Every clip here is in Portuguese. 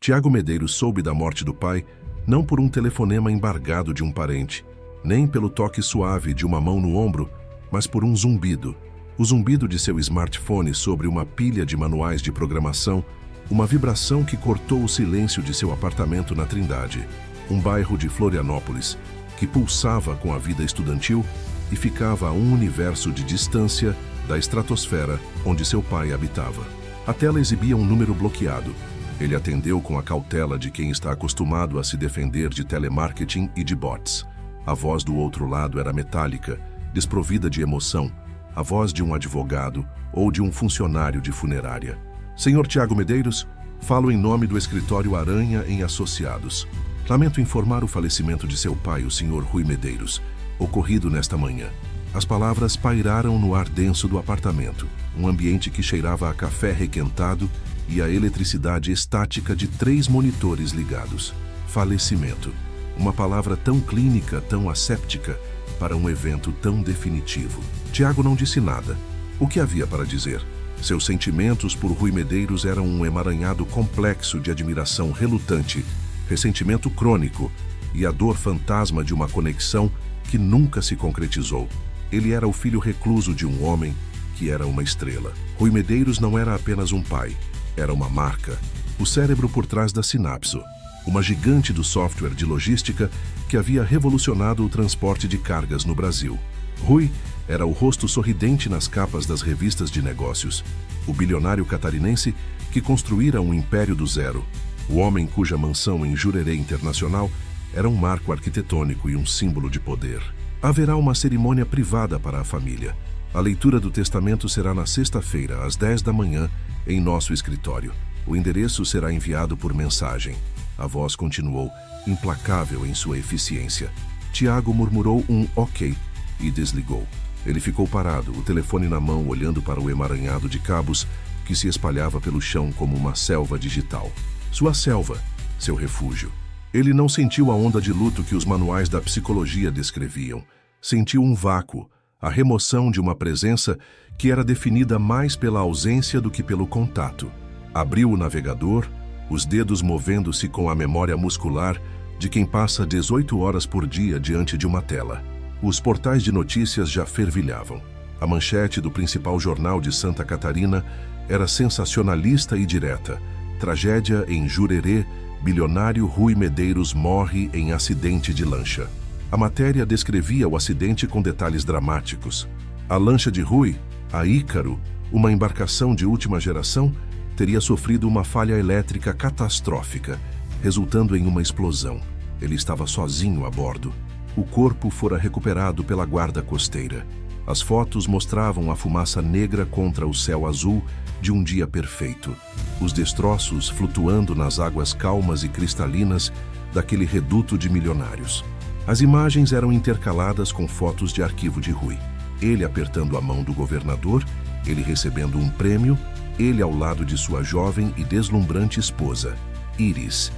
Tiago Medeiros soube da morte do pai não por um telefonema embargado de um parente, nem pelo toque suave de uma mão no ombro, mas por um zumbido. O zumbido de seu smartphone sobre uma pilha de manuais de programação, uma vibração que cortou o silêncio de seu apartamento na Trindade, um bairro de Florianópolis que pulsava com a vida estudantil e ficava a um universo de distância da estratosfera onde seu pai habitava. A tela exibia um número bloqueado. Ele atendeu com a cautela de quem está acostumado a se defender de telemarketing e de bots. A voz do outro lado era metálica, desprovida de emoção, a voz de um advogado ou de um funcionário de funerária. Senhor Tiago Medeiros, falo em nome do escritório Aranha em Associados. Lamento informar o falecimento de seu pai, o senhor Rui Medeiros, ocorrido nesta manhã. As palavras pairaram no ar denso do apartamento, um ambiente que cheirava a café requentado e a eletricidade estática de 3 monitores ligados. Falecimento. Uma palavra tão clínica, tão asséptica, para um evento tão definitivo. Tiago não disse nada. O que havia para dizer? Seus sentimentos por Rui Medeiros eram um emaranhado complexo de admiração relutante, ressentimento crônico e a dor fantasma de uma conexão que nunca se concretizou. Ele era o filho recluso de um homem que era uma estrela. Rui Medeiros não era apenas um pai, era uma marca, o cérebro por trás da Sinapso, uma gigante do software de logística que havia revolucionado o transporte de cargas no Brasil. Rui era o rosto sorridente nas capas das revistas de negócios, o bilionário catarinense que construíra um império do zero, o homem cuja mansão em Jurerê Internacional era um marco arquitetônico e um símbolo de poder. Haverá uma cerimônia privada para a família. A leitura do testamento será na sexta-feira, às 10 da manhã, em nosso escritório. O endereço será enviado por mensagem. A voz continuou, implacável em sua eficiência. Tiago murmurou um ok e desligou. Ele ficou parado, o telefone na mão, olhando para o emaranhado de cabos que se espalhava pelo chão como uma selva digital. Sua selva, seu refúgio. Ele não sentiu a onda de luto que os manuais da psicologia descreviam. Sentiu um vácuo, a remoção de uma presença que era definida mais pela ausência do que pelo contato. Abriu o navegador, os dedos movendo-se com a memória muscular de quem passa 18 horas por dia diante de uma tela. Os portais de notícias já fervilhavam. A manchete do principal jornal de Santa Catarina era sensacionalista e direta. Tragédia em Jurerê, bilionário Rui Medeiros morre em acidente de lancha. A matéria descrevia o acidente com detalhes dramáticos. A lancha de Rui, a Ícaro, uma embarcação de última geração, teria sofrido uma falha elétrica catastrófica, resultando em uma explosão. Ele estava sozinho a bordo. O corpo fora recuperado pela guarda costeira. As fotos mostravam a fumaça negra contra o céu azul de um dia perfeito. Os destroços flutuando nas águas calmas e cristalinas daquele reduto de milionários. As imagens eram intercaladas com fotos de arquivo de Rui. Ele apertando a mão do governador, ele recebendo um prêmio, ele ao lado de sua jovem e deslumbrante esposa, Iris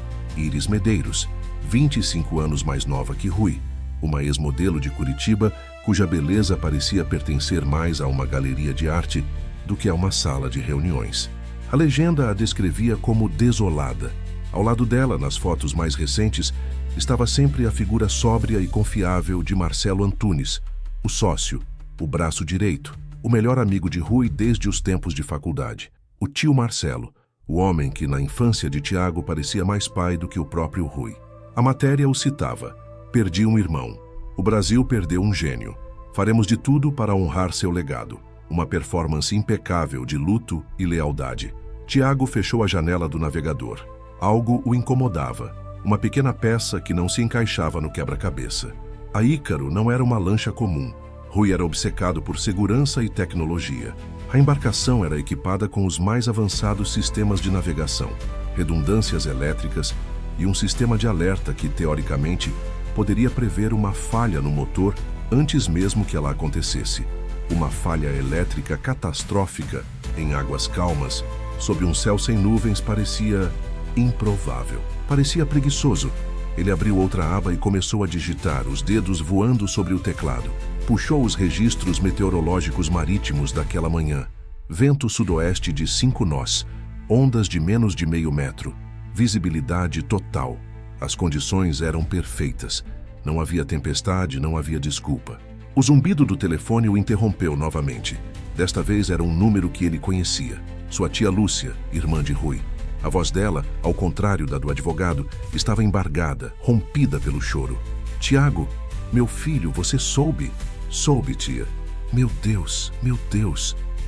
Medeiros, 25 anos mais nova que Rui, uma ex-modelo de Curitiba cuja beleza parecia pertencer mais a uma galeria de arte do que a uma sala de reuniões. A legenda a descrevia como desolada. Ao lado dela, nas fotos mais recentes, estava sempre a figura sóbria e confiável de Marcelo Antunes, o sócio, o braço direito, o melhor amigo de Rui desde os tempos de faculdade. O tio Marcelo, o homem que na infância de Tiago parecia mais pai do que o próprio Rui. A matéria o citava: perdi um irmão. O Brasil perdeu um gênio. Faremos de tudo para honrar seu legado. Uma performance impecável de luto e lealdade. Tiago fechou a janela do navegador. Algo o incomodava. Uma pequena peça que não se encaixava no quebra-cabeça. A Ícaro não era uma lancha comum. Rui era obcecado por segurança e tecnologia. A embarcação era equipada com os mais avançados sistemas de navegação, redundâncias elétricas e um sistema de alerta que, teoricamente, poderia prever uma falha no motor antes mesmo que ela acontecesse. Uma falha elétrica catastrófica em águas calmas, sob um céu sem nuvens, parecia improvável. Parecia preguiçoso. Ele abriu outra aba e começou a digitar, os dedos voando sobre o teclado. Puxou os registros meteorológicos marítimos daquela manhã. Vento sudoeste de 5 nós, ondas de menos de meio metro. visibilidade total. As condições eram perfeitas. Não havia tempestade, não havia desculpa. O zumbido do telefone o interrompeu novamente. Desta vez era um número que ele conhecia. Sua tia Lúcia, irmã de Rui. A voz dela, ao contrário da do advogado, estava embargada, rompida pelo choro. Tiago, meu filho, você soube? Soube, tia. Meu Deus,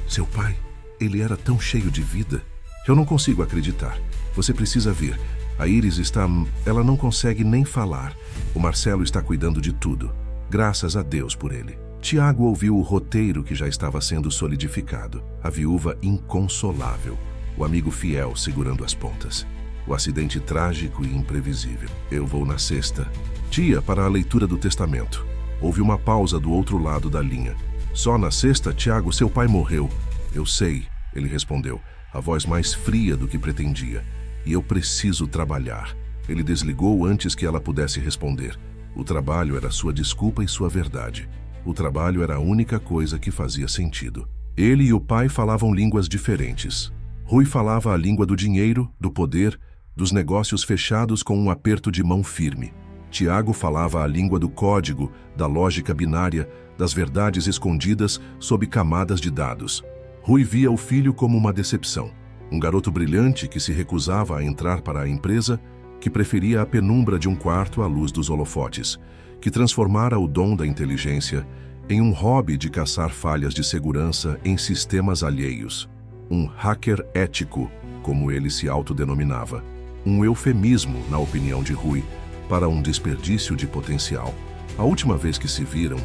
seu pai, ele era tão cheio de vida. Eu não consigo acreditar. Você precisa vir. A Iris está... Ela não consegue nem falar. O Marcelo está cuidando de tudo. Graças a Deus por ele. Tiago ouviu o roteiro que já estava sendo solidificado. A viúva inconsolável. O amigo fiel segurando as pontas. O acidente trágico e imprevisível. Eu vou na sexta. Tia, para a leitura do testamento. Houve uma pausa do outro lado da linha. Só na sexta, Tiago, seu pai morreu. Eu sei, ele respondeu, a voz mais fria do que pretendia. E eu preciso trabalhar. Ele desligou antes que ela pudesse responder. O trabalho era sua desculpa e sua verdade. O trabalho era a única coisa que fazia sentido. Ele e o pai falavam línguas diferentes. Rui falava a língua do dinheiro, do poder, dos negócios fechados com um aperto de mão firme. Tiago falava a língua do código, da lógica binária, das verdades escondidas sob camadas de dados. Rui via o filho como uma decepção. Um garoto brilhante que se recusava a entrar para a empresa, que preferia a penumbra de um quarto à luz dos holofotes, que transformara o dom da inteligência em um hobby de caçar falhas de segurança em sistemas alheios. Um hacker ético, como ele se autodenominava. Um eufemismo, na opinião de Rui, para um desperdício de potencial. A última vez que se viram,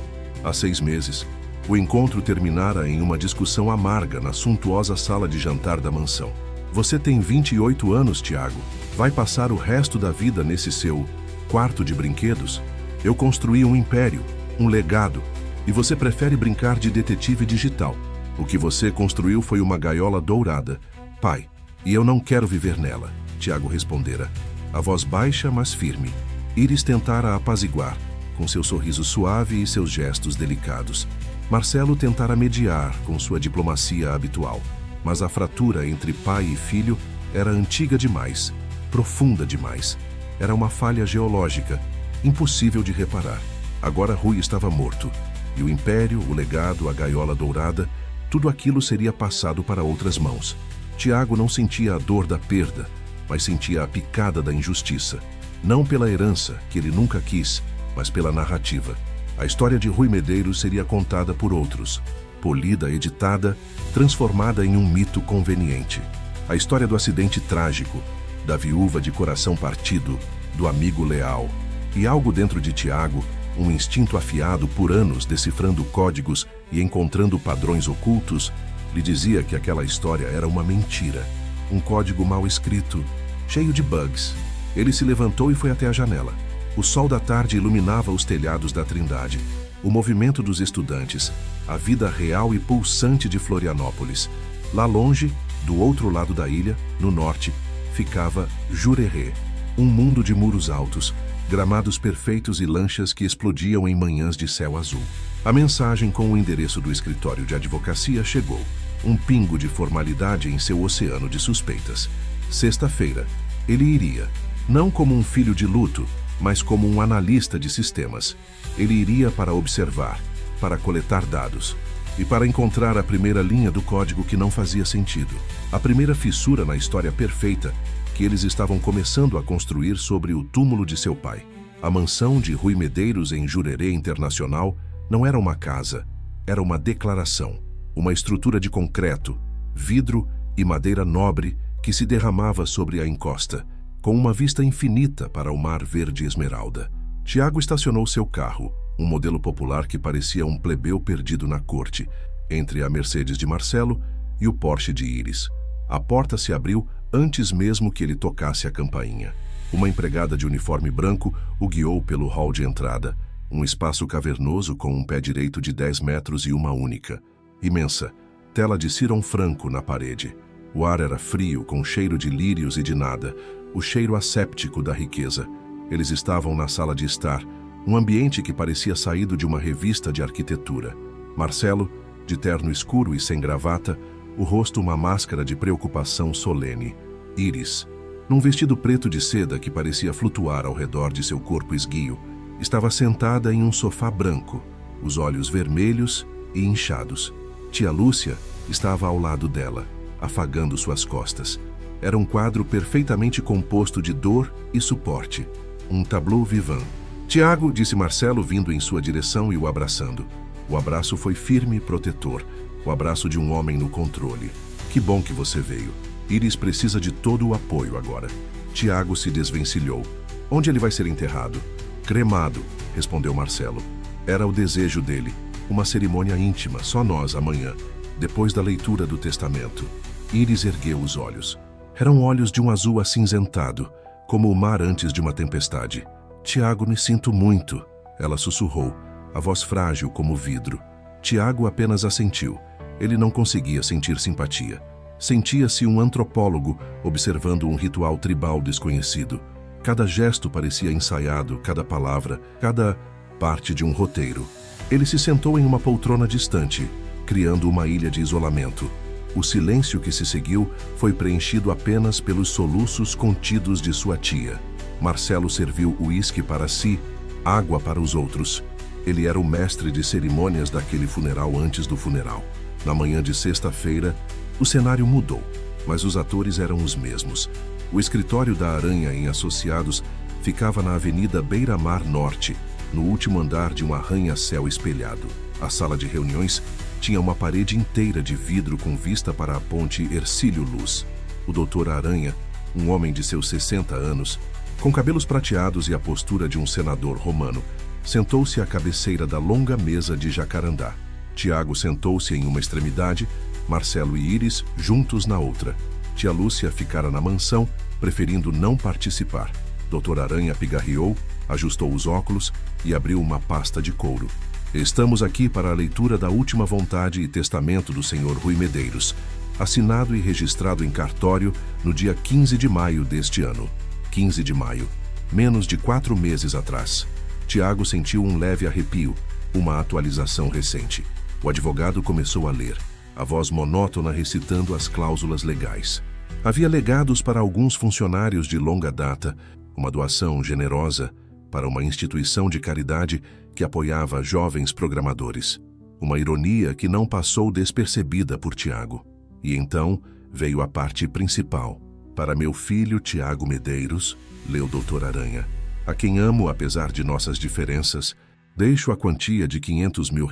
há 6 meses, o encontro terminara em uma discussão amarga na suntuosa sala de jantar da mansão. Você tem 28 anos, Tiago. Vai passar o resto da vida nesse seu quarto de brinquedos? Eu construí um império, um legado, e você prefere brincar de detetive digital. O que você construiu foi uma gaiola dourada. Pai, e eu não quero viver nela, Tiago respondera. A voz baixa, mas firme. Iris tentara apaziguar, com seu sorriso suave e seus gestos delicados. Marcelo tentara mediar com sua diplomacia habitual, mas a fratura entre pai e filho era antiga demais, profunda demais. Era uma falha geológica, impossível de reparar. Agora Rui estava morto, e o império, o legado, a gaiola dourada, tudo aquilo seria passado para outras mãos. Tiago não sentia a dor da perda, mas sentia a picada da injustiça. Não pela herança, que ele nunca quis, mas pela narrativa. A história de Rui Medeiros seria contada por outros, polida, editada, transformada em um mito conveniente. A história do acidente trágico, da viúva de coração partido, do amigo leal. E algo dentro de Tiago, um instinto afiado por anos decifrando códigos e encontrando padrões ocultos, lhe dizia que aquela história era uma mentira, um código mal escrito, cheio de bugs. Ele se levantou e foi até a janela. O sol da tarde iluminava os telhados da Trindade, o movimento dos estudantes, a vida real e pulsante de Florianópolis. Lá longe, do outro lado da ilha, no norte, ficava Jurerê, um mundo de muros altos, gramados perfeitos e lanchas que explodiam em manhãs de céu azul. A mensagem com o endereço do escritório de advocacia chegou, um pingo de formalidade em seu oceano de suspeitas. Sexta-feira, ele iria, não como um filho de luto, mas como um analista de sistemas. Ele iria para observar, para coletar dados e para encontrar a primeira linha do código que não fazia sentido. A primeira fissura na história perfeita que eles estavam começando a construir sobre o túmulo de seu pai. A mansão de Rui Medeiros em Jurerê Internacional não era uma casa, era uma declaração, uma estrutura de concreto, vidro e madeira nobre que se derramava sobre a encosta, com uma vista infinita para o mar verde esmeralda. Tiago estacionou seu carro, um modelo popular que parecia um plebeu perdido na corte, entre a Mercedes de Marcelo e o Porsche de Iris. A porta se abriu antes mesmo que ele tocasse a campainha. Uma empregada de uniforme branco o guiou pelo hall de entrada, um espaço cavernoso com um pé direito de 10 metros e uma única. Imensa, tela de Cirão Franco na parede. O ar era frio, com cheiro de lírios e de nada, o cheiro asséptico da riqueza. Eles estavam na sala de estar, um ambiente que parecia saído de uma revista de arquitetura. Marcelo, de terno escuro e sem gravata, o rosto uma máscara de preocupação solene. Iris, Num vestido preto de seda que parecia flutuar ao redor de seu corpo esguio, estava sentada em um sofá branco, os olhos vermelhos e inchados. Tia Lúcia estava ao lado dela, afagando suas costas. Era um quadro perfeitamente composto de dor e suporte. Um tableau vivant. Tiago, disse Marcelo, vindo em sua direção e o abraçando. O abraço foi firme e protetor, o abraço de um homem no controle. Que bom que você veio. Iris precisa de todo o apoio agora. Tiago se desvencilhou. Onde ele vai ser enterrado? Cremado, respondeu Marcelo. Era o desejo dele. Uma cerimônia íntima, só nós amanhã, depois da leitura do testamento. Iris ergueu os olhos. Eram olhos de um azul acinzentado, como o mar antes de uma tempestade. Tiago, me sinto muito, ela sussurrou, a voz frágil como vidro. Tiago apenas assentiu. Ele não conseguia sentir simpatia. Sentia-se um antropólogo observando um ritual tribal desconhecido. Cada gesto parecia ensaiado, cada palavra, cada parte de um roteiro. Ele se sentou em uma poltrona distante, criando uma ilha de isolamento. O silêncio que se seguiu foi preenchido apenas pelos soluços contidos de sua tia. Marcelo serviu uísque para si, água para os outros. Ele era o mestre de cerimônias daquele funeral antes do funeral. Na manhã de sexta-feira, o cenário mudou, mas os atores eram os mesmos. O escritório da Aranha em Associados ficava na Avenida Beira-Mar Norte, no último andar de um arranha-céu espelhado. A sala de reuniões tinha uma parede inteira de vidro com vista para a ponte Hercílio Luz. O Dr. Aranha, um homem de seus 60 anos, com cabelos prateados e a postura de um senador romano, sentou-se à cabeceira da longa mesa de jacarandá. Tiago sentou-se em uma extremidade, Marcelo e Iris juntos na outra. Tia Lúcia ficara na mansão, preferindo não participar. Dr. Aranha pigarreou, ajustou os óculos e abriu uma pasta de couro. Estamos aqui para a leitura da última vontade e testamento do Sr. Rui Medeiros, assinado e registrado em cartório no dia 15 de maio deste ano. 15 de maio, menos de 4 meses atrás. Tiago sentiu um leve arrepio, uma atualização recente. O advogado começou a ler, a voz monótona recitando as cláusulas legais. Havia legados para alguns funcionários de longa data, uma doação generosa para uma instituição de caridade que apoiava jovens programadores. Uma ironia que não passou despercebida por Tiago. E então veio a parte principal. Para meu filho Tiago Medeiros, leu Dr. Aranha, a quem amo apesar de nossas diferenças, deixo a quantia de R$500 mil,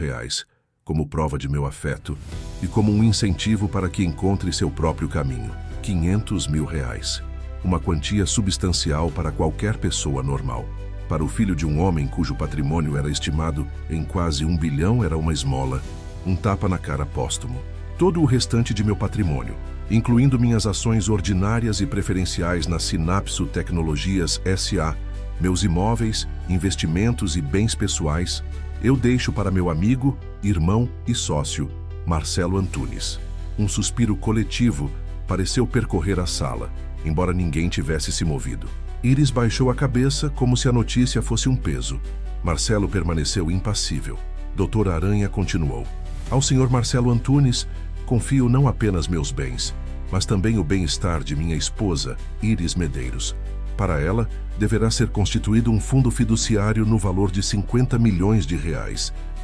como prova de meu afeto e como um incentivo para que encontre seu próprio caminho. R$500 mil. Uma quantia substancial para qualquer pessoa normal. Para o filho de um homem cujo patrimônio era estimado em quase R$1 bilhão era uma esmola, um tapa na cara póstumo. Todo o restante de meu patrimônio, incluindo minhas ações ordinárias e preferenciais na Sinapso Tecnologias S.A., meus imóveis, investimentos e bens pessoais, eu deixo para meu amigo, irmão e sócio, Marcelo Antunes. Um suspiro coletivo pareceu percorrer a sala, embora ninguém tivesse se movido. Iris baixou a cabeça como se a notícia fosse um peso. Marcelo permaneceu impassível. Dr. Aranha continuou. Ao Sr. Marcelo Antunes, confio não apenas meus bens, mas também o bem-estar de minha esposa, Iris Medeiros. Para ela, deverá ser constituído um fundo fiduciário no valor de R$50 milhões,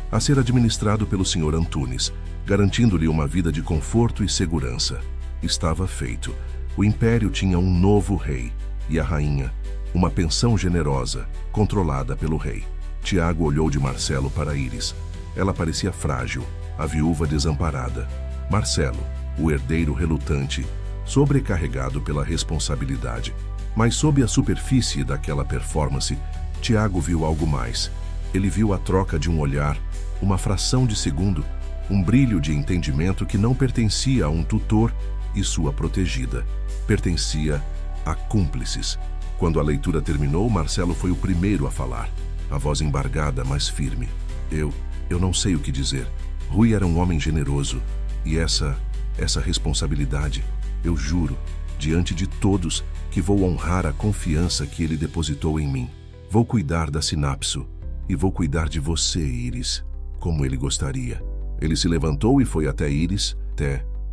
a ser administrado pelo Sr. Antunes, garantindo-lhe uma vida de conforto e segurança. Estava feito. O império tinha um novo rei, e a rainha, uma pensão generosa, controlada pelo rei. Tiago olhou de Marcelo para Iris. Ela parecia frágil, a viúva desamparada. Marcelo, o herdeiro relutante, sobrecarregado pela responsabilidade. Mas sob a superfície daquela performance, Tiago viu algo mais. Ele viu a troca de um olhar, uma fração de segundo, um brilho de entendimento que não pertencia a um tutor e sua protegida. Pertencia a cúmplices. Quando a leitura terminou, Marcelo foi o primeiro a falar, a voz embargada, mas firme. Eu não sei o que dizer. Rui era um homem generoso, e essa responsabilidade, eu juro, diante de todos, que vou honrar a confiança que ele depositou em mim. Vou cuidar da Sinapso, e vou cuidar de você, Iris, como ele gostaria. Ele se levantou e foi até Iris,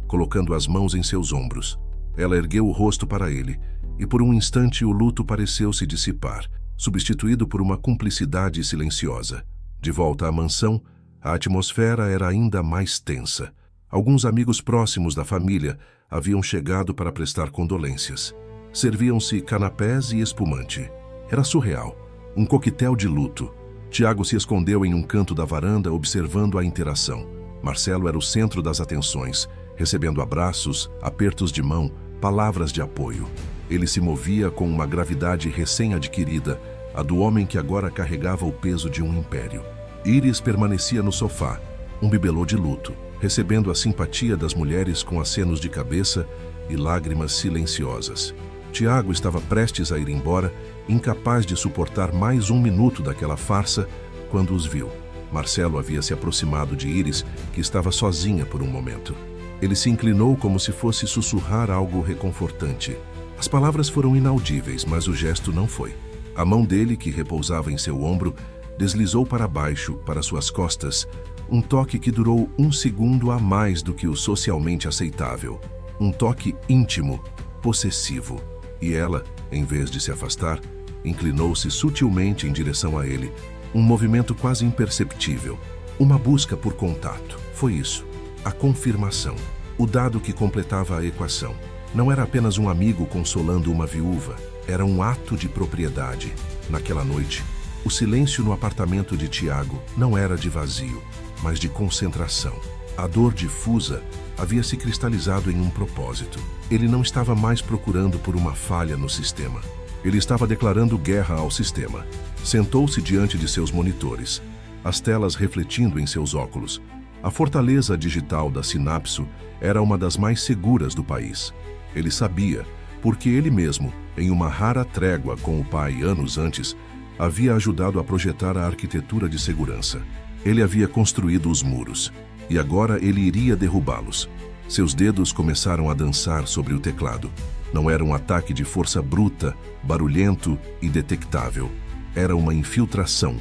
colocando as mãos em seus ombros. Ela ergueu o rosto para ele, e por um instante o luto pareceu se dissipar, substituído por uma cumplicidade silenciosa. De volta à mansão, a atmosfera era ainda mais tensa. Alguns amigos próximos da família haviam chegado para prestar condolências. Serviam-se canapés e espumante. Era surreal. Um coquetel de luto. Tiago se escondeu em um canto da varanda observando a interação. Marcelo era o centro das atenções, recebendo abraços, apertos de mão, palavras de apoio. Ele se movia com uma gravidade recém-adquirida, a do homem que agora carregava o peso de um império. Iris permanecia no sofá, um bibelô de luto, recebendo a simpatia das mulheres com acenos de cabeça e lágrimas silenciosas. Tiago estava prestes a ir embora, incapaz de suportar mais um minuto daquela farsa, quando os viu. Marcelo havia se aproximado de Iris, que estava sozinha por um momento. Ele se inclinou como se fosse sussurrar algo reconfortante. As palavras foram inaudíveis, mas o gesto não foi. A mão dele, que repousava em seu ombro, deslizou para baixo, para suas costas, um toque que durou um segundo a mais do que o socialmente aceitável. Um toque íntimo, possessivo. E ela, em vez de se afastar, inclinou-se sutilmente em direção a ele, um movimento quase imperceptível. Uma busca por contato. Foi isso. A confirmação. O dado que completava a equação. Não era apenas um amigo consolando uma viúva. Era um ato de propriedade. Naquela noite, o silêncio no apartamento de Tiago não era de vazio, mas de concentração. A dor difusa havia se cristalizado em um propósito. Ele não estava mais procurando por uma falha no sistema. Ele estava declarando guerra ao sistema. Sentou-se diante de seus monitores, as telas refletindo em seus óculos. A fortaleza digital da Sinapso era uma das mais seguras do país. Ele sabia, porque ele mesmo, em uma rara trégua com o pai anos antes, havia ajudado a projetar a arquitetura de segurança. Ele havia construído os muros, e agora ele iria derrubá-los. Seus dedos começaram a dançar sobre o teclado. Não era um ataque de força bruta, barulhento e detectável. Era uma infiltração,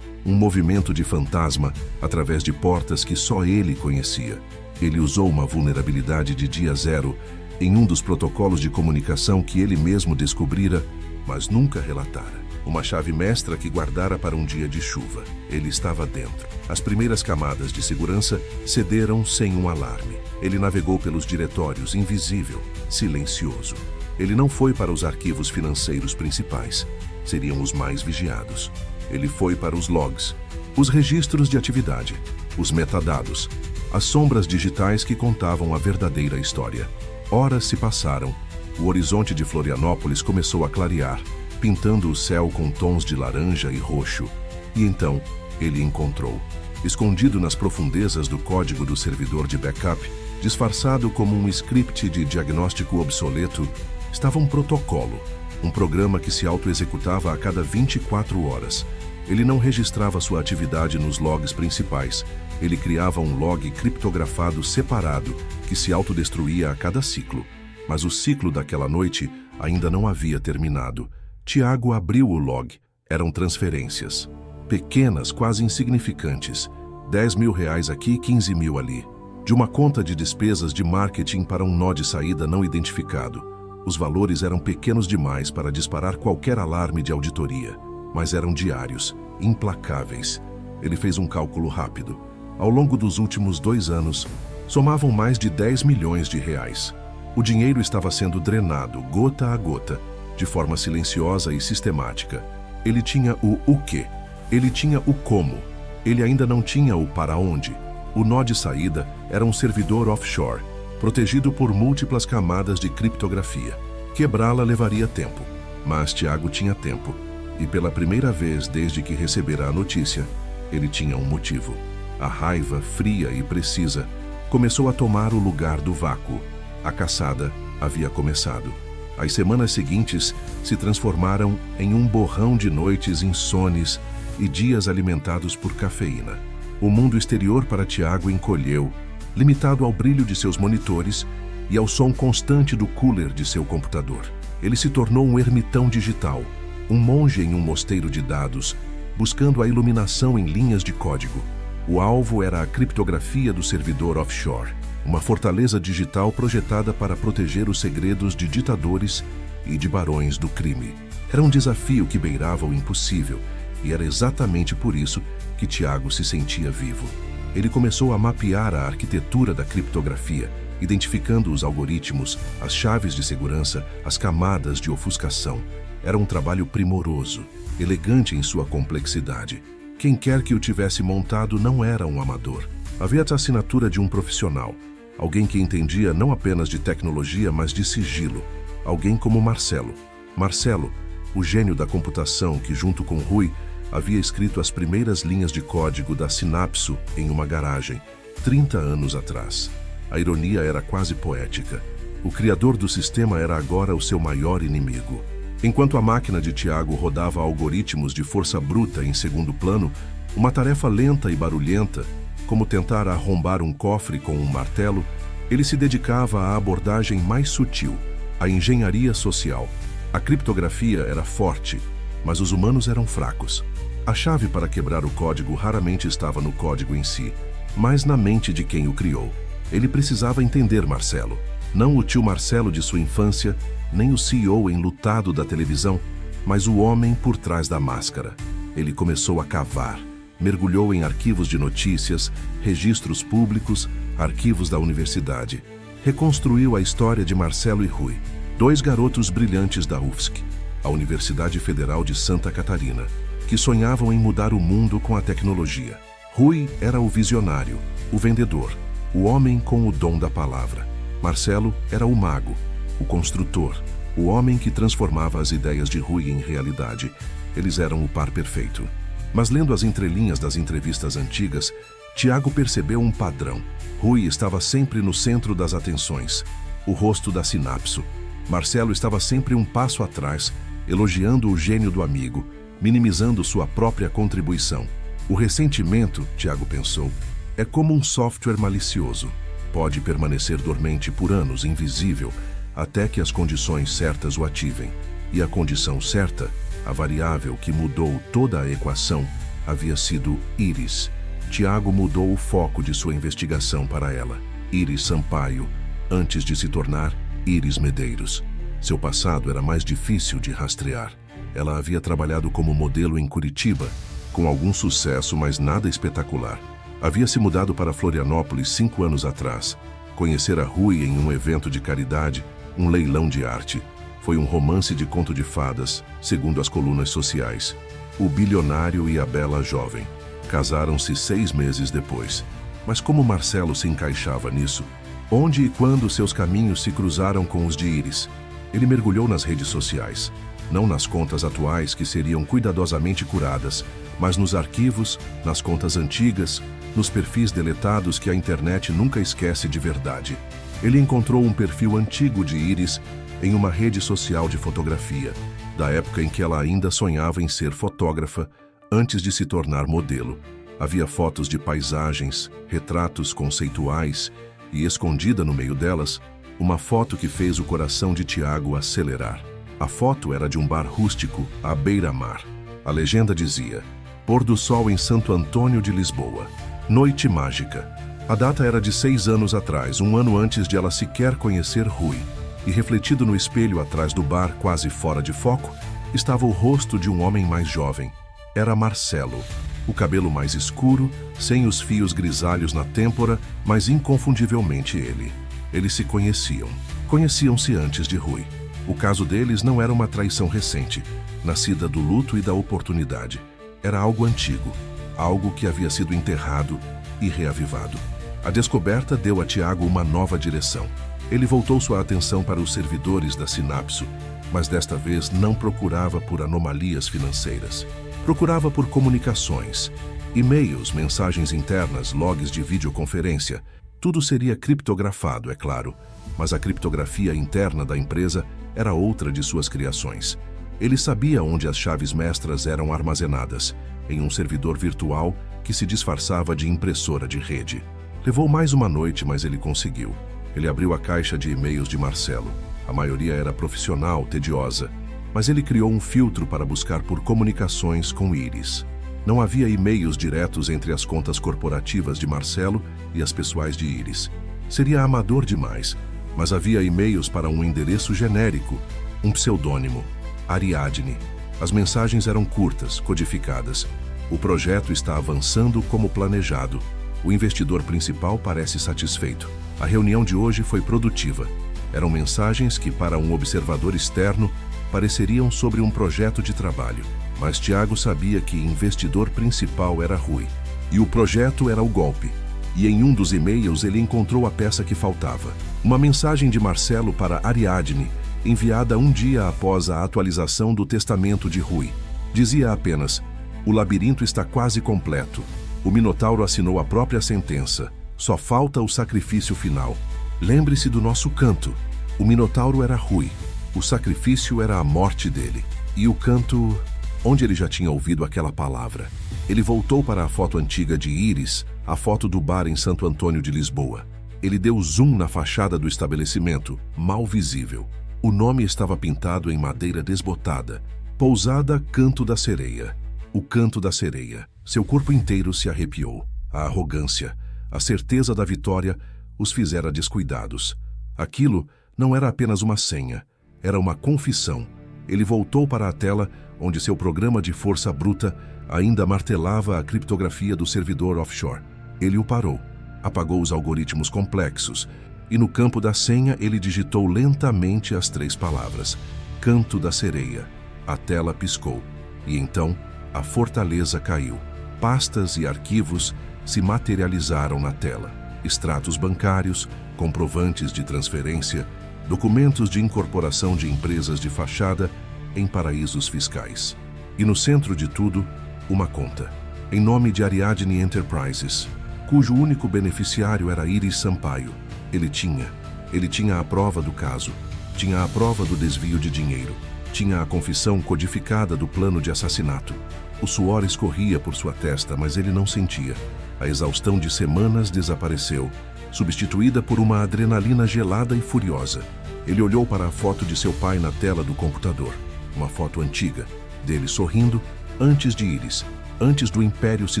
um movimento de fantasma através de portas que só ele conhecia. Ele usou uma vulnerabilidade de dia zero em um dos protocolos de comunicação que ele mesmo descobrira, mas nunca relatara. Uma chave mestra que guardara para um dia de chuva. Ele estava dentro. As primeiras camadas de segurança cederam sem um alarme. Ele navegou pelos diretórios, invisível, silencioso. Ele não foi para os arquivos financeiros principais. Seriam os mais vigiados. Ele foi para os logs, os registros de atividade, os metadados, as sombras digitais que contavam a verdadeira história. Horas se passaram. O horizonte de Florianópolis começou a clarear, pintando o céu com tons de laranja e roxo. E então, ele encontrou, escondido nas profundezas do código do servidor de backup, disfarçado como um script de diagnóstico obsoleto, estava um protocolo, um programa que se auto-executava a cada 24 horas. Ele não registrava sua atividade nos logs principais. Ele criava um log criptografado separado que se autodestruía a cada ciclo. Mas o ciclo daquela noite ainda não havia terminado. Tiago abriu o log. Eram transferências. Pequenas, quase insignificantes. 10 mil reais aqui, 15 mil ali. De uma conta de despesas de marketing para um nó de saída não identificado. Os valores eram pequenos demais para disparar qualquer alarme de auditoria, mas eram diários, implacáveis. Ele fez um cálculo rápido. Ao longo dos últimos 2 anos, somavam mais de 10 milhões de reais. O dinheiro estava sendo drenado, gota a gota, de forma silenciosa e sistemática. Ele tinha o quê? Ele tinha o como. Ele ainda não tinha o para onde. O nó de saída era um servidor offshore, protegido por múltiplas camadas de criptografia. Quebrá-la levaria tempo, mas Tiago tinha tempo. E pela primeira vez desde que recebera a notícia, ele tinha um motivo. A raiva, fria e precisa, começou a tomar o lugar do vácuo. A caçada havia começado. As semanas seguintes se transformaram em um borrão de noites insones e dias alimentados por cafeína. O mundo exterior para Tiago encolheu, limitado ao brilho de seus monitores e ao som constante do cooler de seu computador. Ele se tornou um ermitão digital, um monge em um mosteiro de dados, buscando a iluminação em linhas de código. O alvo era a criptografia do servidor offshore, uma fortaleza digital projetada para proteger os segredos de ditadores e de barões do crime. Era um desafio que beirava o impossível, e era exatamente por isso que Tiago se sentia vivo. Ele começou a mapear a arquitetura da criptografia, identificando os algoritmos, as chaves de segurança, as camadas de ofuscação. Era um trabalho primoroso, elegante em sua complexidade. Quem quer que o tivesse montado não era um amador. Havia a assinatura de um profissional, alguém que entendia não apenas de tecnologia, mas de sigilo. Alguém como Marcelo. Marcelo, o gênio da computação que, junto com Rui, havia escrito as primeiras linhas de código da Synapse em uma garagem, 30 anos atrás. A ironia era quase poética. O criador do sistema era agora o seu maior inimigo. Enquanto a máquina de Tiago rodava algoritmos de força bruta em segundo plano, uma tarefa lenta e barulhenta, como tentar arrombar um cofre com um martelo, ele se dedicava à abordagem mais sutil, a engenharia social. A criptografia era forte, mas os humanos eram fracos. A chave para quebrar o código raramente estava no código em si, mas na mente de quem o criou. Ele precisava entender Marcelo, não o tio Marcelo de sua infância, nem o CEO enlutado da televisão, mas o homem por trás da máscara. Ele começou a cavar, mergulhou em arquivos de notícias, registros públicos, arquivos da universidade. Reconstruiu a história de Marcelo e Rui, dois garotos brilhantes da UFSC, a Universidade Federal de Santa Catarina, que sonhavam em mudar o mundo com a tecnologia. Rui era o visionário, o vendedor, o homem com o dom da palavra. Marcelo era o mago, o construtor, o homem que transformava as ideias de Rui em realidade. Eles eram o par perfeito. Mas lendo as entrelinhas das entrevistas antigas, Tiago percebeu um padrão. Rui estava sempre no centro das atenções, o rosto da Synapse. Marcelo estava sempre um passo atrás, elogiando o gênio do amigo, minimizando sua própria contribuição. O ressentimento, Tiago pensou, é como um software malicioso. Pode permanecer dormente por anos, invisível, até que as condições certas o ativem. E a condição certa, a variável que mudou toda a equação, havia sido Iris. Tiago mudou o foco de sua investigação para ela. Iris Sampaio, antes de se tornar Iris Medeiros. Seu passado era mais difícil de rastrear. Ela havia trabalhado como modelo em Curitiba, com algum sucesso, mas nada espetacular. Havia se mudado para Florianópolis 5 anos atrás. Conhecera Rui em um evento de caridade, um leilão de arte. Foi um romance de conto de fadas, segundo as colunas sociais. O bilionário e a bela jovem. Casaram-se 6 meses depois. Mas como Marcelo se encaixava nisso? Onde e quando seus caminhos se cruzaram com os de Iris? Ele mergulhou nas redes sociais. Não nas contas atuais que seriam cuidadosamente curadas, mas nos arquivos, nas contas antigas, nos perfis deletados que a internet nunca esquece de verdade. Ele encontrou um perfil antigo de Iris em uma rede social de fotografia, da época em que ela ainda sonhava em ser fotógrafa antes de se tornar modelo. Havia fotos de paisagens, retratos conceituais e, escondida no meio delas, uma foto que fez o coração de Tiago acelerar. A foto era de um bar rústico à beira-mar. A legenda dizia: Pôr do sol em Santo Antônio de Lisboa. Noite mágica. A data era de 6 anos atrás, um ano antes de ela sequer conhecer Rui. E refletido no espelho atrás do bar, quase fora de foco, estava o rosto de um homem mais jovem. Era Marcelo. O cabelo mais escuro, sem os fios grisalhos na têmpora, mas inconfundivelmente ele. Eles se conheciam. Conheciam-se antes de Rui. O caso deles não era uma traição recente, nascida do luto e da oportunidade. Era algo antigo, algo que havia sido enterrado e reavivado. A descoberta deu a Tiago uma nova direção. Ele voltou sua atenção para os servidores da Synapse, mas desta vez não procurava por anomalias financeiras. Procurava por comunicações, e-mails, mensagens internas, logs de videoconferência. Tudo seria criptografado, é claro, mas a criptografia interna da empresa era outra de suas criações. Ele sabia onde as chaves mestras eram armazenadas, em um servidor virtual que se disfarçava de impressora de rede. Levou mais uma noite, mas ele conseguiu. Ele abriu a caixa de e-mails de Marcelo. A maioria era profissional, tediosa, mas ele criou um filtro para buscar por comunicações com Iris. Não havia e-mails diretos entre as contas corporativas de Marcelo e as pessoais de Iris. Seria amador demais, mas havia e-mails para um endereço genérico, um pseudônimo, Ariadne. As mensagens eram curtas, codificadas. O projeto está avançando como planejado. O investidor principal parece satisfeito. A reunião de hoje foi produtiva. Eram mensagens que, para um observador externo, pareceriam sobre um projeto de trabalho. Mas Tiago sabia que investidor principal era Rui. E o projeto era o golpe. E em um dos e-mails ele encontrou a peça que faltava. Uma mensagem de Marcelo para Ariadne, enviada um dia após a atualização do testamento de Rui. Dizia apenas: "O labirinto está quase completo. O Minotauro assinou a própria sentença. Só falta o sacrifício final. Lembre-se do nosso canto. O Minotauro era Rui. O sacrifício era a morte dele." E o canto... Onde ele já tinha ouvido aquela palavra? Ele voltou para a foto antiga de Íris, a foto do bar em Santo Antônio de Lisboa. Ele deu zoom na fachada do estabelecimento, mal visível. O nome estava pintado em madeira desbotada. Pousada Canto da Sereia. O Canto da Sereia. Seu corpo inteiro se arrepiou. A arrogância, a certeza da vitória os fizera descuidados. Aquilo não era apenas uma senha, era uma confissão. Ele voltou para a tela onde seu programa de força bruta ainda martelava a criptografia do servidor offshore. Ele o parou, apagou os algoritmos complexos e no campo da senha ele digitou lentamente as 3 palavras: Canto da Sereia. A tela piscou e então a fortaleza caiu. Pastas e arquivos se materializaram na tela. Extratos bancários, comprovantes de transferência, documentos de incorporação de empresas de fachada em paraísos fiscais. E no centro de tudo, uma conta, em nome de Ariadne Enterprises, cujo único beneficiário era Íris Sampaio. Ele tinha a prova do caso, tinha a prova do desvio de dinheiro, tinha a confissão codificada do plano de assassinato. O suor escorria por sua testa, mas ele não sentia. A exaustão de semanas desapareceu, substituída por uma adrenalina gelada e furiosa. Ele olhou para a foto de seu pai na tela do computador. Uma foto antiga, dele sorrindo, antes de Íris, antes do império se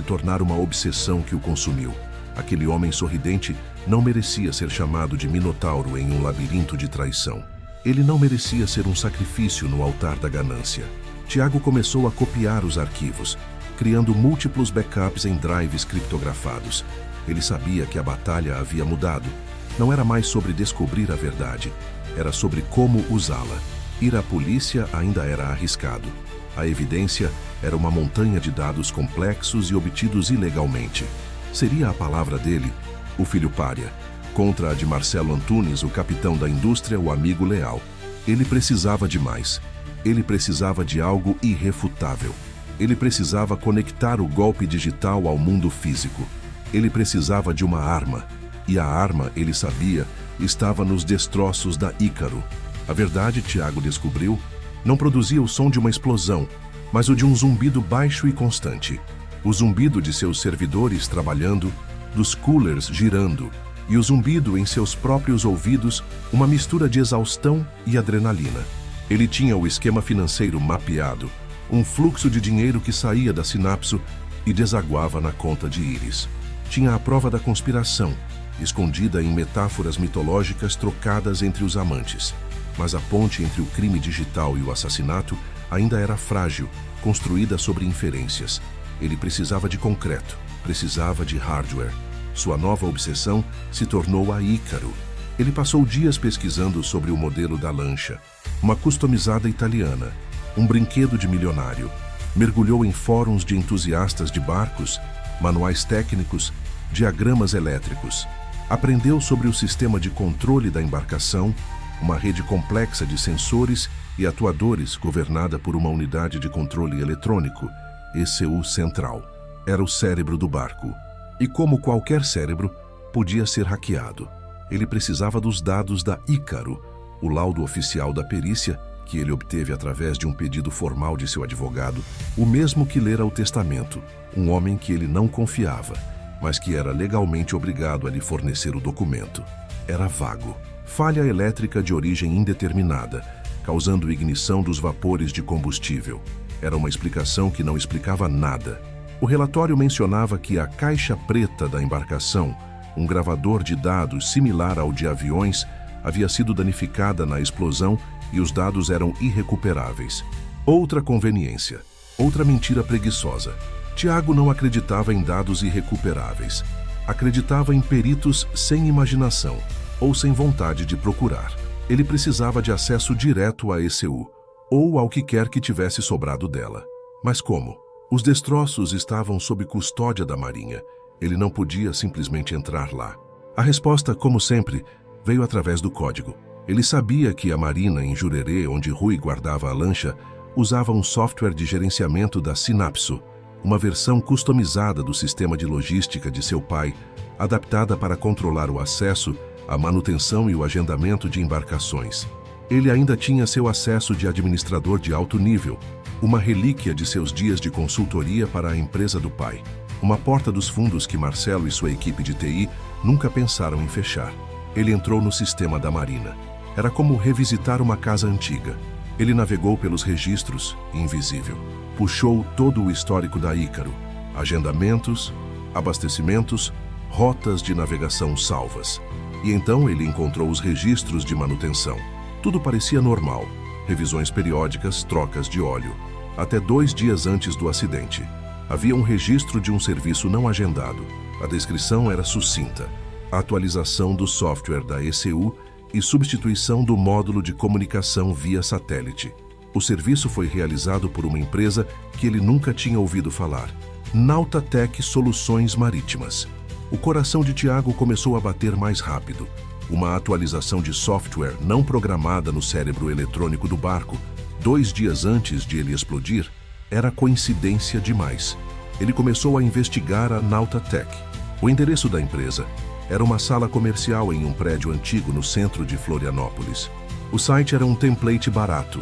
tornar uma obsessão que o consumiu. Aquele homem sorridente não merecia ser chamado de Minotauro em um labirinto de traição. Ele não merecia ser um sacrifício no altar da ganância. Tiago começou a copiar os arquivos, criando múltiplos backups em drives criptografados. Ele sabia que a batalha havia mudado. Não era mais sobre descobrir a verdade, era sobre como usá-la. Ir à polícia ainda era arriscado. A evidência era uma montanha de dados complexos e obtidos ilegalmente. Seria a palavra dele, o filho pária, contra a de Marcelo Antunes, o capitão da indústria, o amigo leal. Ele precisava de mais. Ele precisava de algo irrefutável. Ele precisava conectar o golpe digital ao mundo físico. Ele precisava de uma arma. E a arma, ele sabia, estava nos destroços da Ícaro. A verdade, Tiago descobriu, não produzia o som de uma explosão, mas o de um zumbido baixo e constante. O zumbido de seus servidores trabalhando, dos coolers girando, e o zumbido em seus próprios ouvidos, uma mistura de exaustão e adrenalina. Ele tinha o esquema financeiro mapeado, um fluxo de dinheiro que saía da sinapse e desaguava na conta de Íris. Tinha a prova da conspiração, escondida em metáforas mitológicas trocadas entre os amantes. Mas a ponte entre o crime digital e o assassinato ainda era frágil, construída sobre inferências. Ele precisava de concreto, precisava de hardware. Sua nova obsessão se tornou a Ícaro. Ele passou dias pesquisando sobre o modelo da lancha, uma customizada italiana, um brinquedo de milionário. Mergulhou em fóruns de entusiastas de barcos, manuais técnicos, diagramas elétricos. Aprendeu sobre o sistema de controle da embarcação, uma rede complexa de sensores e atuadores governada por uma unidade de controle eletrônico, ECU Central. Era o cérebro do barco. E como qualquer cérebro, podia ser hackeado. Ele precisava dos dados da Ícaro, o laudo oficial da perícia, que ele obteve através de um pedido formal de seu advogado, o mesmo que lera o testamento, um homem que ele não confiava, mas que era legalmente obrigado a lhe fornecer o documento. Era vago. Falha elétrica de origem indeterminada, causando ignição dos vapores de combustível. Era uma explicação que não explicava nada. O relatório mencionava que a caixa preta da embarcação, um gravador de dados similar ao de aviões, havia sido danificada na explosão e os dados eram irrecuperáveis. Outra conveniência, outra mentira preguiçosa. Tiago não acreditava em dados irrecuperáveis. Acreditava em peritos sem imaginação ou sem vontade de procurar. Ele precisava de acesso direto à ECU, ou ao que quer que tivesse sobrado dela. Mas como? Os destroços estavam sob custódia da Marinha. Ele não podia simplesmente entrar lá. A resposta, como sempre, veio através do código. Ele sabia que a Marina, em Jurerê, onde Rui guardava a lancha, usava um software de gerenciamento da Synapso, uma versão customizada do sistema de logística de seu pai, adaptada para controlar o acesso, a manutenção e o agendamento de embarcações. Ele ainda tinha seu acesso de administrador de alto nível, uma relíquia de seus dias de consultoria para a empresa do pai, uma porta dos fundos que Marcelo e sua equipe de TI nunca pensaram em fechar. Ele entrou no sistema da Marina. Era como revisitar uma casa antiga. Ele navegou pelos registros, invisível. Puxou todo o histórico da Ícaro, agendamentos, abastecimentos, rotas de navegação salvas. E então ele encontrou os registros de manutenção. Tudo parecia normal. Revisões periódicas, trocas de óleo. Até 2 dias antes do acidente. Havia um registro de um serviço não agendado. A descrição era sucinta. A atualização do software da ECU e substituição do módulo de comunicação via satélite. O serviço foi realizado por uma empresa que ele nunca tinha ouvido falar. Nautatec Soluções Marítimas. O coração de Tiago começou a bater mais rápido. Uma atualização de software não programada no cérebro eletrônico do barco, 2 dias antes de ele explodir, era coincidência demais. Ele começou a investigar a Nautatec. O endereço da empresa era uma sala comercial em um prédio antigo no centro de Florianópolis. O site era um template barato.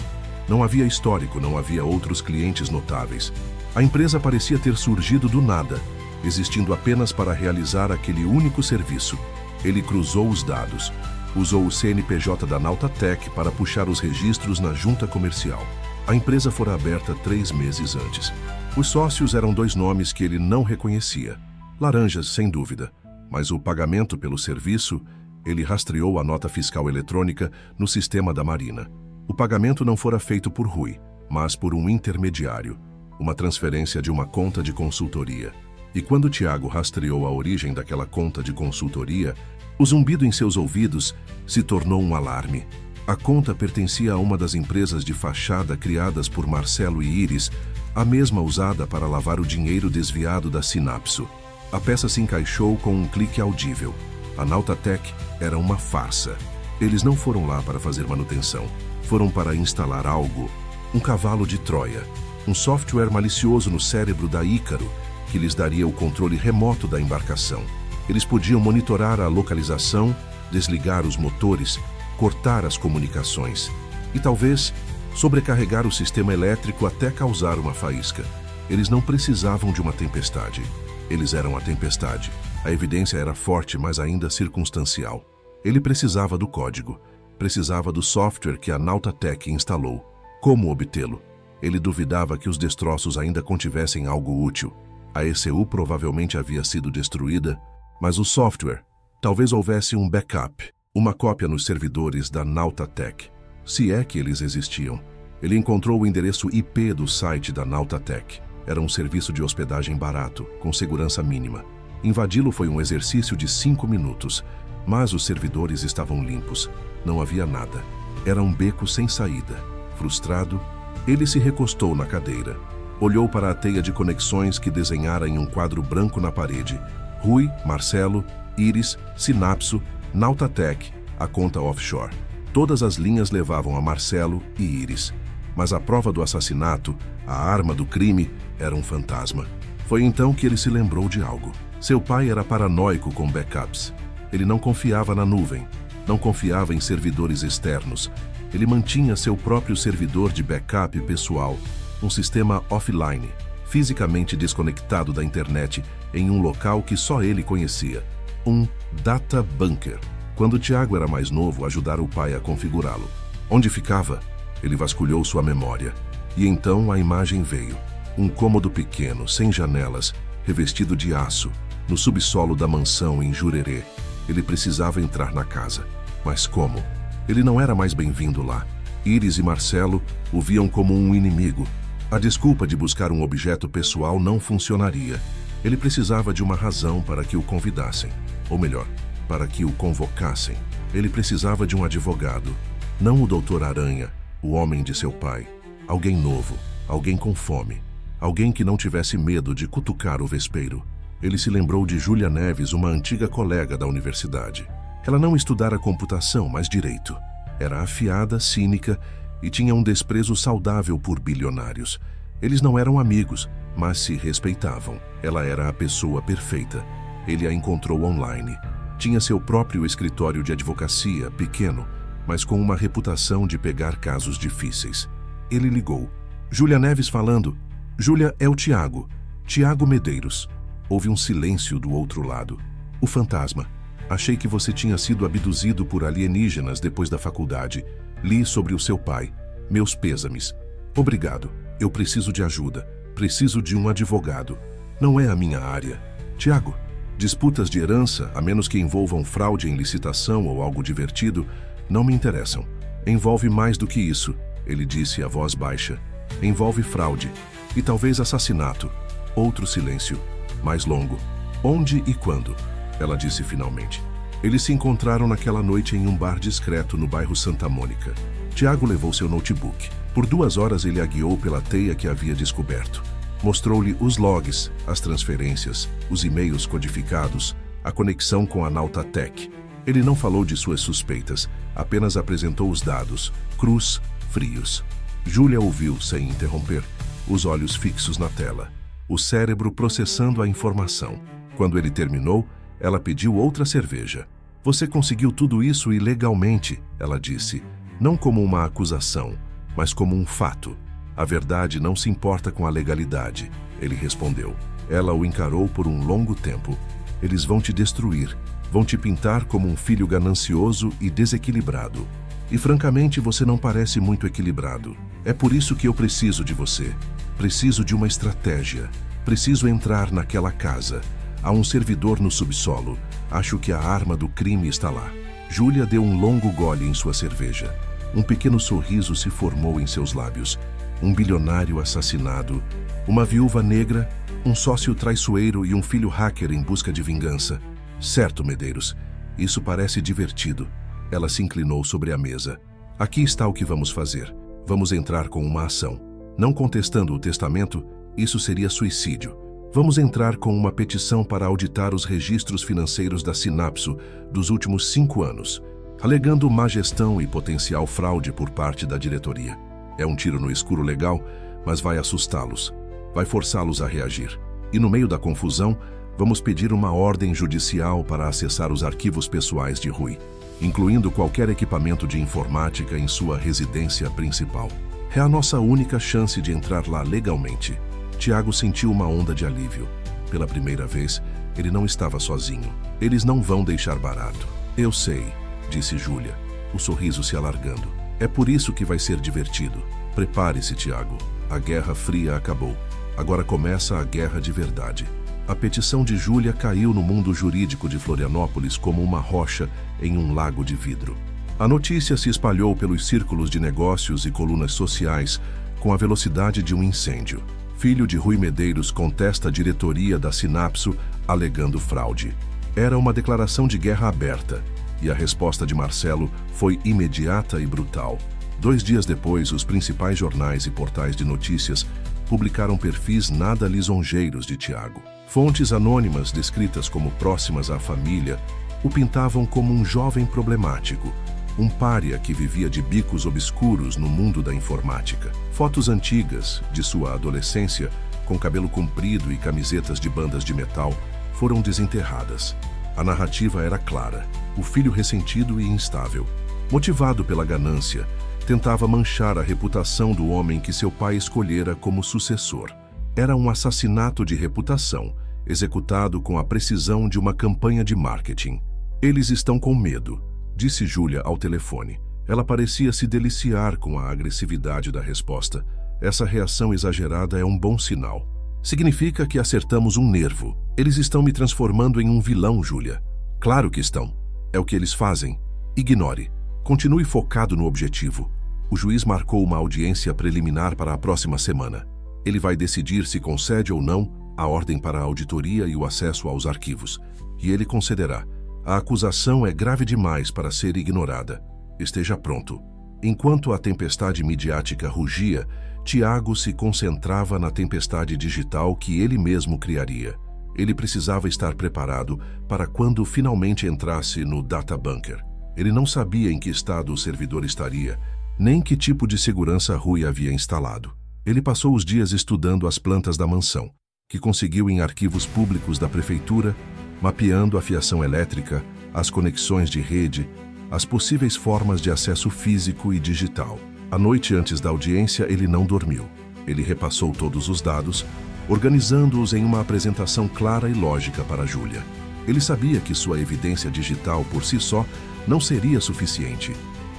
Não havia histórico, não havia outros clientes notáveis. A empresa parecia ter surgido do nada, existindo apenas para realizar aquele único serviço. Ele cruzou os dados, usou o CNPJ da Nautatec para puxar os registros na junta comercial. A empresa fora aberta 3 meses antes. Os sócios eram 2 nomes que ele não reconhecia. Laranjas, sem dúvida. Mas o pagamento pelo serviço, ele rastreou a nota fiscal eletrônica no sistema da Marina. O pagamento não fora feito por Rui, mas por um intermediário, uma transferência de uma conta de consultoria. E quando Tiago rastreou a origem daquela conta de consultoria, o zumbido em seus ouvidos se tornou um alarme. A conta pertencia a uma das empresas de fachada criadas por Marcelo e Iris, a mesma usada para lavar o dinheiro desviado da Synapso. A peça se encaixou com um clique audível. A Nautatec era uma farsa. Eles não foram lá para fazer manutenção. Foram para instalar algo, um cavalo de Troia, um software malicioso no cérebro da Ícaro, que lhes daria o controle remoto da embarcação. Eles podiam monitorar a localização, desligar os motores, cortar as comunicações e talvez sobrecarregar o sistema elétrico até causar uma faísca. Eles não precisavam de uma tempestade. Eles eram a tempestade. A evidência era forte, mas ainda circunstancial. Ele precisava do código. Precisava do software que a Nautatec instalou. Como obtê-lo? Ele duvidava que os destroços ainda contivessem algo útil. A ECU provavelmente havia sido destruída, mas o software, talvez houvesse um backup, uma cópia nos servidores da Nautatec, se é que eles existiam. Ele encontrou o endereço IP do site da Nautatec. Era um serviço de hospedagem barato, com segurança mínima. Invadi-lo foi um exercício de 5 minutos, mas os servidores estavam limpos. Não havia nada. Era um beco sem saída. Frustrado, ele se recostou na cadeira. Olhou para a teia de conexões que desenhara em um quadro branco na parede. Rui, Marcelo, Iris, Synapso, Nautatec, a conta offshore. Todas as linhas levavam a Marcelo e Iris. Mas a prova do assassinato, a arma do crime, era um fantasma. Foi então que ele se lembrou de algo. Seu pai era paranoico com backups. Ele não confiava na nuvem, não confiava em servidores externos. Ele mantinha seu próprio servidor de backup pessoal, um sistema offline, fisicamente desconectado da internet, em um local que só ele conhecia, um data bunker. Quando Tiago era mais novo, ajudara o pai a configurá-lo. Onde ficava? Ele vasculhou sua memória. E então a imagem veio. Um cômodo pequeno, sem janelas, revestido de aço, no subsolo da mansão em Jurerê. Ele precisava entrar na casa. Mas como? Ele não era mais bem-vindo lá. Iris e Marcelo o viam como um inimigo. A desculpa de buscar um objeto pessoal não funcionaria. Ele precisava de uma razão para que o convidassem. Ou melhor, para que o convocassem. Ele precisava de um advogado. Não o Dr. Aranha, o homem de seu pai. Alguém novo, alguém com fome. Alguém que não tivesse medo de cutucar o vespeiro. Ele se lembrou de Júlia Neves, uma antiga colega da universidade. Ela não estudara computação, mas direito. Era afiada, cínica e tinha um desprezo saudável por bilionários. Eles não eram amigos, mas se respeitavam. Ela era a pessoa perfeita. Ele a encontrou online. Tinha seu próprio escritório de advocacia, pequeno, mas com uma reputação de pegar casos difíceis. Ele ligou. Júlia Neves falando. Júlia, é o Tiago. Tiago Medeiros. Houve um silêncio do outro lado. O fantasma. Achei que você tinha sido abduzido por alienígenas depois da faculdade. Li sobre o seu pai. Meus pêsames. Obrigado. Eu preciso de ajuda. Preciso de um advogado. Não é a minha área. Tiago, disputas de herança, a menos que envolvam fraude em licitação ou algo divertido, não me interessam. Envolve mais do que isso, ele disse a voz baixa. Envolve fraude. E talvez assassinato. Outro silêncio. Mais longo. Onde e quando? Ela disse finalmente. Eles se encontraram naquela noite em um bar discreto no bairro Santa Mônica. Tiago levou seu notebook. Por 2 horas ele a guiou pela teia que havia descoberto. Mostrou-lhe os logs, as transferências, os e-mails codificados, a conexão com a Nautatech. Ele não falou de suas suspeitas, apenas apresentou os dados, crus, frios. Júlia ouviu sem interromper, os olhos fixos na tela, o cérebro processando a informação. Quando ele terminou, ela pediu outra cerveja. Você conseguiu tudo isso ilegalmente, ela disse, não como uma acusação, mas como um fato. A verdade não se importa com a legalidade, ele respondeu. Ela o encarou por um longo tempo. Eles vão te destruir, vão te pintar como um filho ganancioso e desequilibrado. E francamente você não parece muito equilibrado. É por isso que eu preciso de você. Preciso de uma estratégia. Preciso entrar naquela casa. Há um servidor no subsolo. Acho que a arma do crime está lá. Júlia deu um longo gole em sua cerveja. Um pequeno sorriso se formou em seus lábios. Um bilionário assassinado, uma viúva negra, um sócio traiçoeiro e um filho hacker em busca de vingança. Certo, Medeiros. Isso parece divertido. Ela se inclinou sobre a mesa. Aqui está o que vamos fazer. Vamos entrar com uma ação. Não contestando o testamento, isso seria suicídio. Vamos entrar com uma petição para auditar os registros financeiros da Sinapso dos últimos 5 anos, alegando má gestão e potencial fraude por parte da diretoria. É um tiro no escuro legal, mas vai assustá-los. Vai forçá-los a reagir. E no meio da confusão, vamos pedir uma ordem judicial para acessar os arquivos pessoais de Rui, incluindo qualquer equipamento de informática em sua residência principal. É a nossa única chance de entrar lá legalmente. Tiago sentiu uma onda de alívio. Pela primeira vez, ele não estava sozinho. Eles não vão deixar barato. Eu sei, disse Júlia, o sorriso se alargando. É por isso que vai ser divertido. Prepare-se, Tiago. A Guerra Fria acabou. Agora começa a guerra de verdade. A petição de Júlia caiu no mundo jurídico de Florianópolis como uma rocha em um lago de vidro. A notícia se espalhou pelos círculos de negócios e colunas sociais com a velocidade de um incêndio. Filho de Rui Medeiros contesta a diretoria da Sinapso alegando fraude. Era uma declaração de guerra aberta. E a resposta de Marcelo foi imediata e brutal. 2 dias depois, os principais jornais e portais de notícias publicaram perfis nada lisonjeiros de Tiago. Fontes anônimas, descritas como próximas à família, o pintavam como um jovem problemático, um pária que vivia de bicos obscuros no mundo da informática. Fotos antigas, de sua adolescência, com cabelo comprido e camisetas de bandas de metal, foram desenterradas. A narrativa era clara. O filho ressentido e instável, motivado pela ganância, tentava manchar a reputação do homem que seu pai escolhera como sucessor. Era um assassinato de reputação, executado com a precisão de uma campanha de marketing. Eles estão com medo, disse Júlia ao telefone. Ela parecia se deliciar com a agressividade da resposta. Essa reação exagerada é um bom sinal. Significa que acertamos um nervo. Eles estão me transformando em um vilão, Júlia. Claro que estão. É o que eles fazem. Ignore. Continue focado no objetivo. O juiz marcou uma audiência preliminar para a próxima semana. Ele vai decidir se concede ou não a ordem para a auditoria e o acesso aos arquivos. E ele concederá. A acusação é grave demais para ser ignorada. Esteja pronto. Enquanto a tempestade midiática rugia, Tiago se concentrava na tempestade digital que ele mesmo criaria. Ele precisava estar preparado para quando finalmente entrasse no data bunker. Ele não sabia em que estado o servidor estaria, nem que tipo de segurança Rui havia instalado. Ele passou os dias estudando as plantas da mansão, que conseguiu em arquivos públicos da prefeitura, mapeando a fiação elétrica, as conexões de rede, as possíveis formas de acesso físico e digital. A noite antes da audiência, ele não dormiu. Ele repassou todos os dados, organizando-os em uma apresentação clara e lógica para Júlia. Ele sabia que sua evidência digital por si só não seria suficiente.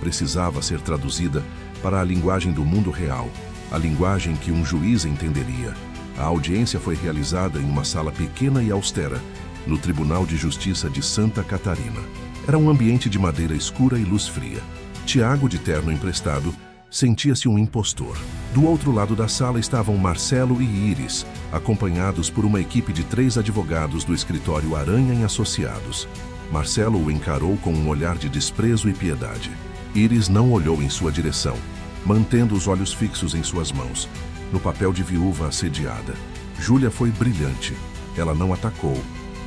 Precisava ser traduzida para a linguagem do mundo real, a linguagem que um juiz entenderia. A audiência foi realizada em uma sala pequena e austera, no Tribunal de Justiça de Santa Catarina. Era um ambiente de madeira escura e luz fria. Tiago, de terno emprestado, sentia-se um impostor. Do outro lado da sala estavam Marcelo e Iris, acompanhados por uma equipe de 3 advogados do escritório Aranha e Associados. Marcelo o encarou com um olhar de desprezo e piedade. Iris não olhou em sua direção, mantendo os olhos fixos em suas mãos, no papel de viúva assediada. Júlia foi brilhante. Ela não atacou,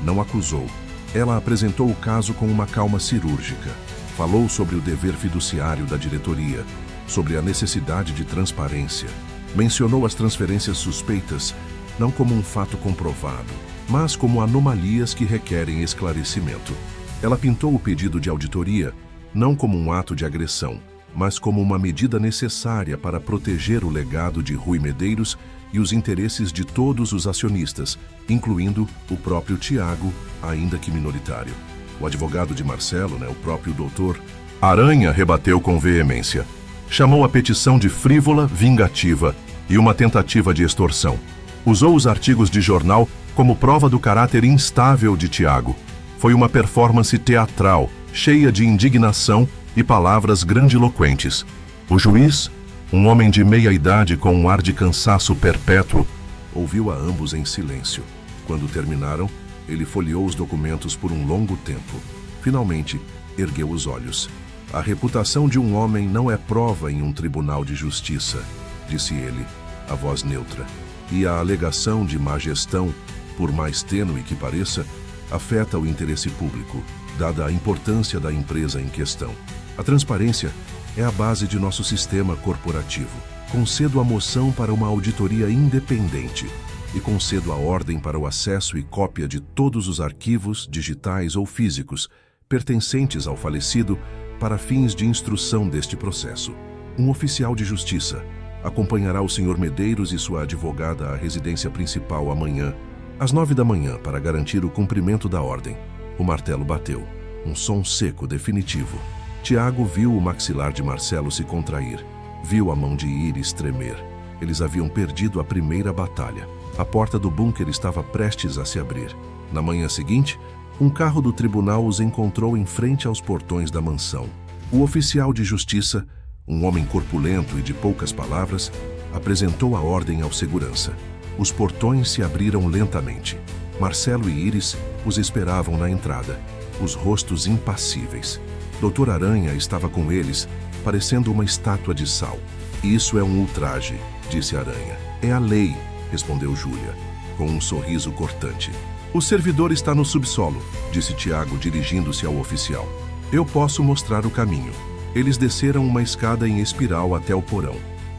não acusou. Ela apresentou o caso com uma calma cirúrgica. Falou sobre o dever fiduciário da diretoria, sobre a necessidade de transparência. Mencionou as transferências suspeitas, não como um fato comprovado, mas como anomalias que requerem esclarecimento. Ela pintou o pedido de auditoria não como um ato de agressão, mas como uma medida necessária para proteger o legado de Rui Medeiros e os interesses de todos os acionistas, incluindo o próprio Tiago, ainda que minoritário. O advogado de Marcelo, o próprio doutor Aranha, rebateu com veemência. Chamou a petição de frívola, vingativa e uma tentativa de extorsão. Usou os artigos de jornal como prova do caráter instável de Tiago. Foi uma performance teatral, cheia de indignação e palavras grandiloquentes. O juiz, um homem de meia idade com um ar de cansaço perpétuo, ouviu a ambos em silêncio. Quando terminaram, ele folheou os documentos por um longo tempo. Finalmente, ergueu os olhos. A reputação de um homem não é prova em um tribunal de justiça, disse ele, a voz neutra. E a alegação de má gestão, por mais tênue que pareça, afeta o interesse público, dada a importância da empresa em questão. A transparência é a base de nosso sistema corporativo. Concedo a moção para uma auditoria independente e concedo a ordem para o acesso e cópia de todos os arquivos, digitais ou físicos, pertencentes ao falecido, para fins de instrução deste processo. Um oficial de justiça acompanhará o Sr. Medeiros e sua advogada à residência principal amanhã, às 9 da manhã, para garantir o cumprimento da ordem. O martelo bateu. Um som seco definitivo. Tiago viu o maxilar de Marcelo se contrair. Viu a mão de Iris tremer. Eles haviam perdido a primeira batalha. A porta do bunker estava prestes a se abrir. Na manhã seguinte, um carro do tribunal os encontrou em frente aos portões da mansão. O oficial de justiça, um homem corpulento e de poucas palavras, apresentou a ordem ao segurança. Os portões se abriram lentamente. Marcelo e Iris os esperavam na entrada, os rostos impassíveis. Doutor Aranha estava com eles, parecendo uma estátua de sal. Isso é um ultraje, disse Aranha. É a lei, respondeu Júlia, com um sorriso cortante. O servidor está no subsolo, disse Tiago, dirigindo-se ao oficial. Eu posso mostrar o caminho. Eles desceram uma escada em espiral até o porão.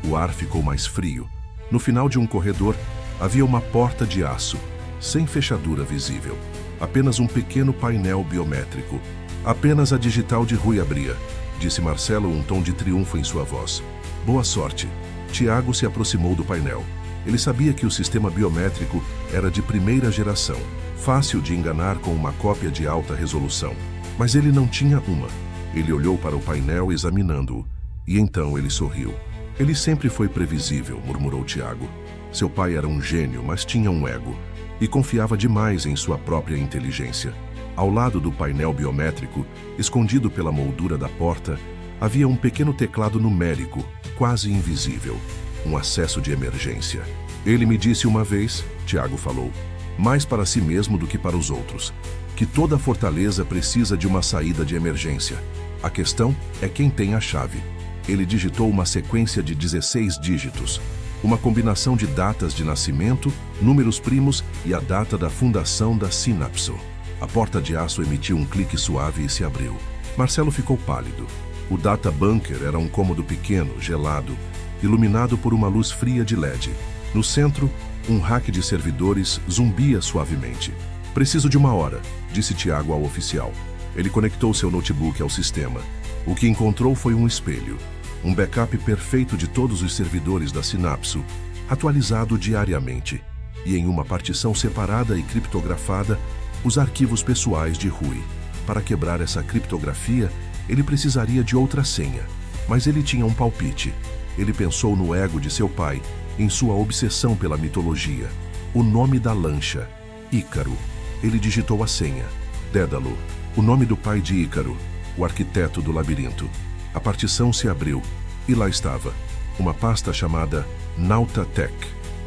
O ar ficou mais frio. No final de um corredor, havia uma porta de aço, sem fechadura visível. Apenas um pequeno painel biométrico. Apenas a digital de Rui abria, disse Marcelo, um tom de triunfo em sua voz. Boa sorte. Tiago se aproximou do painel. Ele sabia que o sistema biométrico era de primeira geração, fácil de enganar com uma cópia de alta resolução. Mas ele não tinha uma. Ele olhou para o painel examinando-o, e então ele sorriu. Ele sempre foi previsível, murmurou Tiago. Seu pai era um gênio, mas tinha um ego, e confiava demais em sua própria inteligência. Ao lado do painel biométrico, escondido pela moldura da porta, Havia um pequeno teclado numérico, quase invisível. Um acesso de emergência. Ele me disse uma vez, Tiago falou, mais para si mesmo do que para os outros, que toda fortaleza precisa de uma saída de emergência. A questão é quem tem a chave. Ele digitou uma sequência de 16 dígitos, uma combinação de datas de nascimento, números primos e a data da fundação da Synapse. A porta de aço emitiu um clique suave e se abriu. Marcelo ficou pálido. O data bunker era um cômodo pequeno, gelado, iluminado por uma luz fria de LED. No centro, um rack de servidores zumbia suavemente. Preciso de 1 hora, disse Tiago ao oficial. Ele conectou seu notebook ao sistema. O que encontrou foi um espelho, um backup perfeito de todos os servidores da Synapse, atualizado diariamente, e em uma partição separada e criptografada, os arquivos pessoais de Rui. Para quebrar essa criptografia, ele precisaria de outra senha, mas ele tinha um palpite. Ele pensou no ego de seu pai, em sua obsessão pela mitologia. O nome da lancha, Ícaro. Ele digitou a senha. Dédalo, o nome do pai de Ícaro, o arquiteto do labirinto. A partição se abriu, e lá estava, uma pasta chamada Nautatech.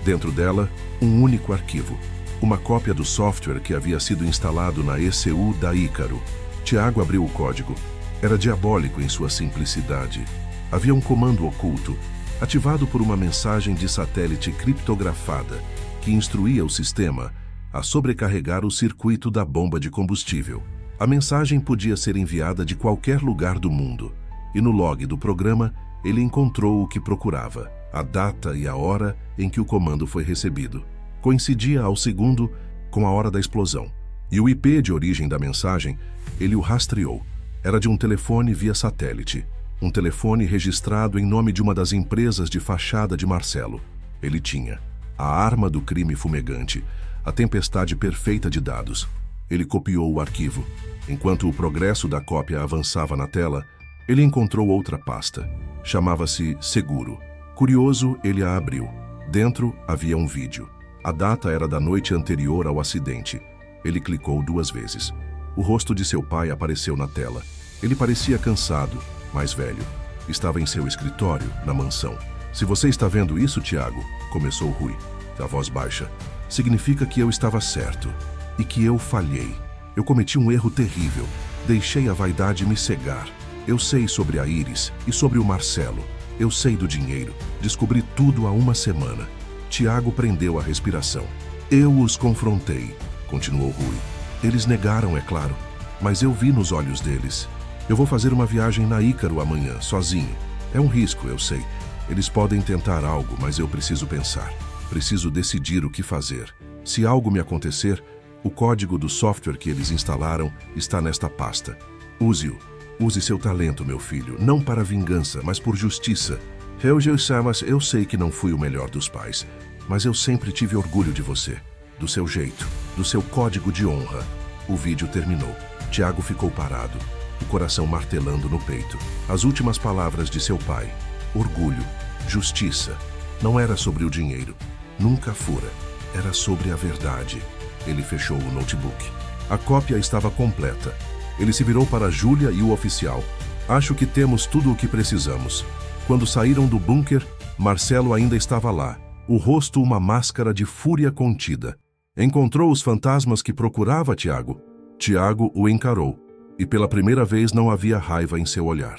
Dentro dela, um único arquivo, uma cópia do software que havia sido instalado na ECU da Ícaro. Tiago abriu o código. Era diabólico em sua simplicidade. Havia um comando oculto, ativado por uma mensagem de satélite criptografada, que instruía o sistema a sobrecarregar o circuito da bomba de combustível. A mensagem podia ser enviada de qualquer lugar do mundo, e no log do programa ele encontrou o que procurava, a data e a hora em que o comando foi recebido. Coincidia ao segundo com a hora da explosão. E o IP de origem da mensagem, ele o rastreou. Era de um telefone via satélite. Um telefone registrado em nome de uma das empresas de fachada de Marcelo. Ele tinha a arma do crime fumegante, a tempestade perfeita de dados. Ele copiou o arquivo. Enquanto o progresso da cópia avançava na tela, ele encontrou outra pasta. Chamava-se Seguro. Curioso, ele a abriu. Dentro havia um vídeo. A data era da noite anterior ao acidente. Ele clicou 2 vezes. O rosto de seu pai apareceu na tela. Ele parecia cansado, mais velho. Estava em seu escritório, na mansão. Se você está vendo isso, Tiago, começou Rui, da voz baixa, significa que eu estava certo e que eu falhei. Eu cometi um erro terrível. Deixei a vaidade me cegar. Eu sei sobre a Iris e sobre o Marcelo. Eu sei do dinheiro. Descobri tudo há 1 semana. Tiago prendeu a respiração. Eu os confrontei, continuou Rui. Eles negaram, é claro, mas eu vi nos olhos deles. Eu vou fazer uma viagem na Ícaro amanhã, sozinho. É um risco, eu sei. Eles podem tentar algo, mas eu preciso pensar. Preciso decidir o que fazer. Se algo me acontecer, o código do software que eles instalaram está nesta pasta. Use-o. Use seu talento, meu filho, não para vingança, mas por justiça. Eu sei que não fui o melhor dos pais, mas eu sempre tive orgulho de você, do seu jeito, do seu código de honra. O vídeo terminou. Tiago ficou parado, o coração martelando no peito. As últimas palavras de seu pai. Orgulho, justiça. Não era sobre o dinheiro. Nunca fora. Era sobre a verdade. Ele fechou o notebook. A cópia estava completa. Ele se virou para Júlia e o oficial. Acho que temos tudo o que precisamos. Quando saíram do bunker, Marcelo ainda estava lá, o rosto uma máscara de fúria contida. Encontrou os fantasmas que procurava, Tiago? Tiago o encarou, e pela primeira vez não havia raiva em seu olhar.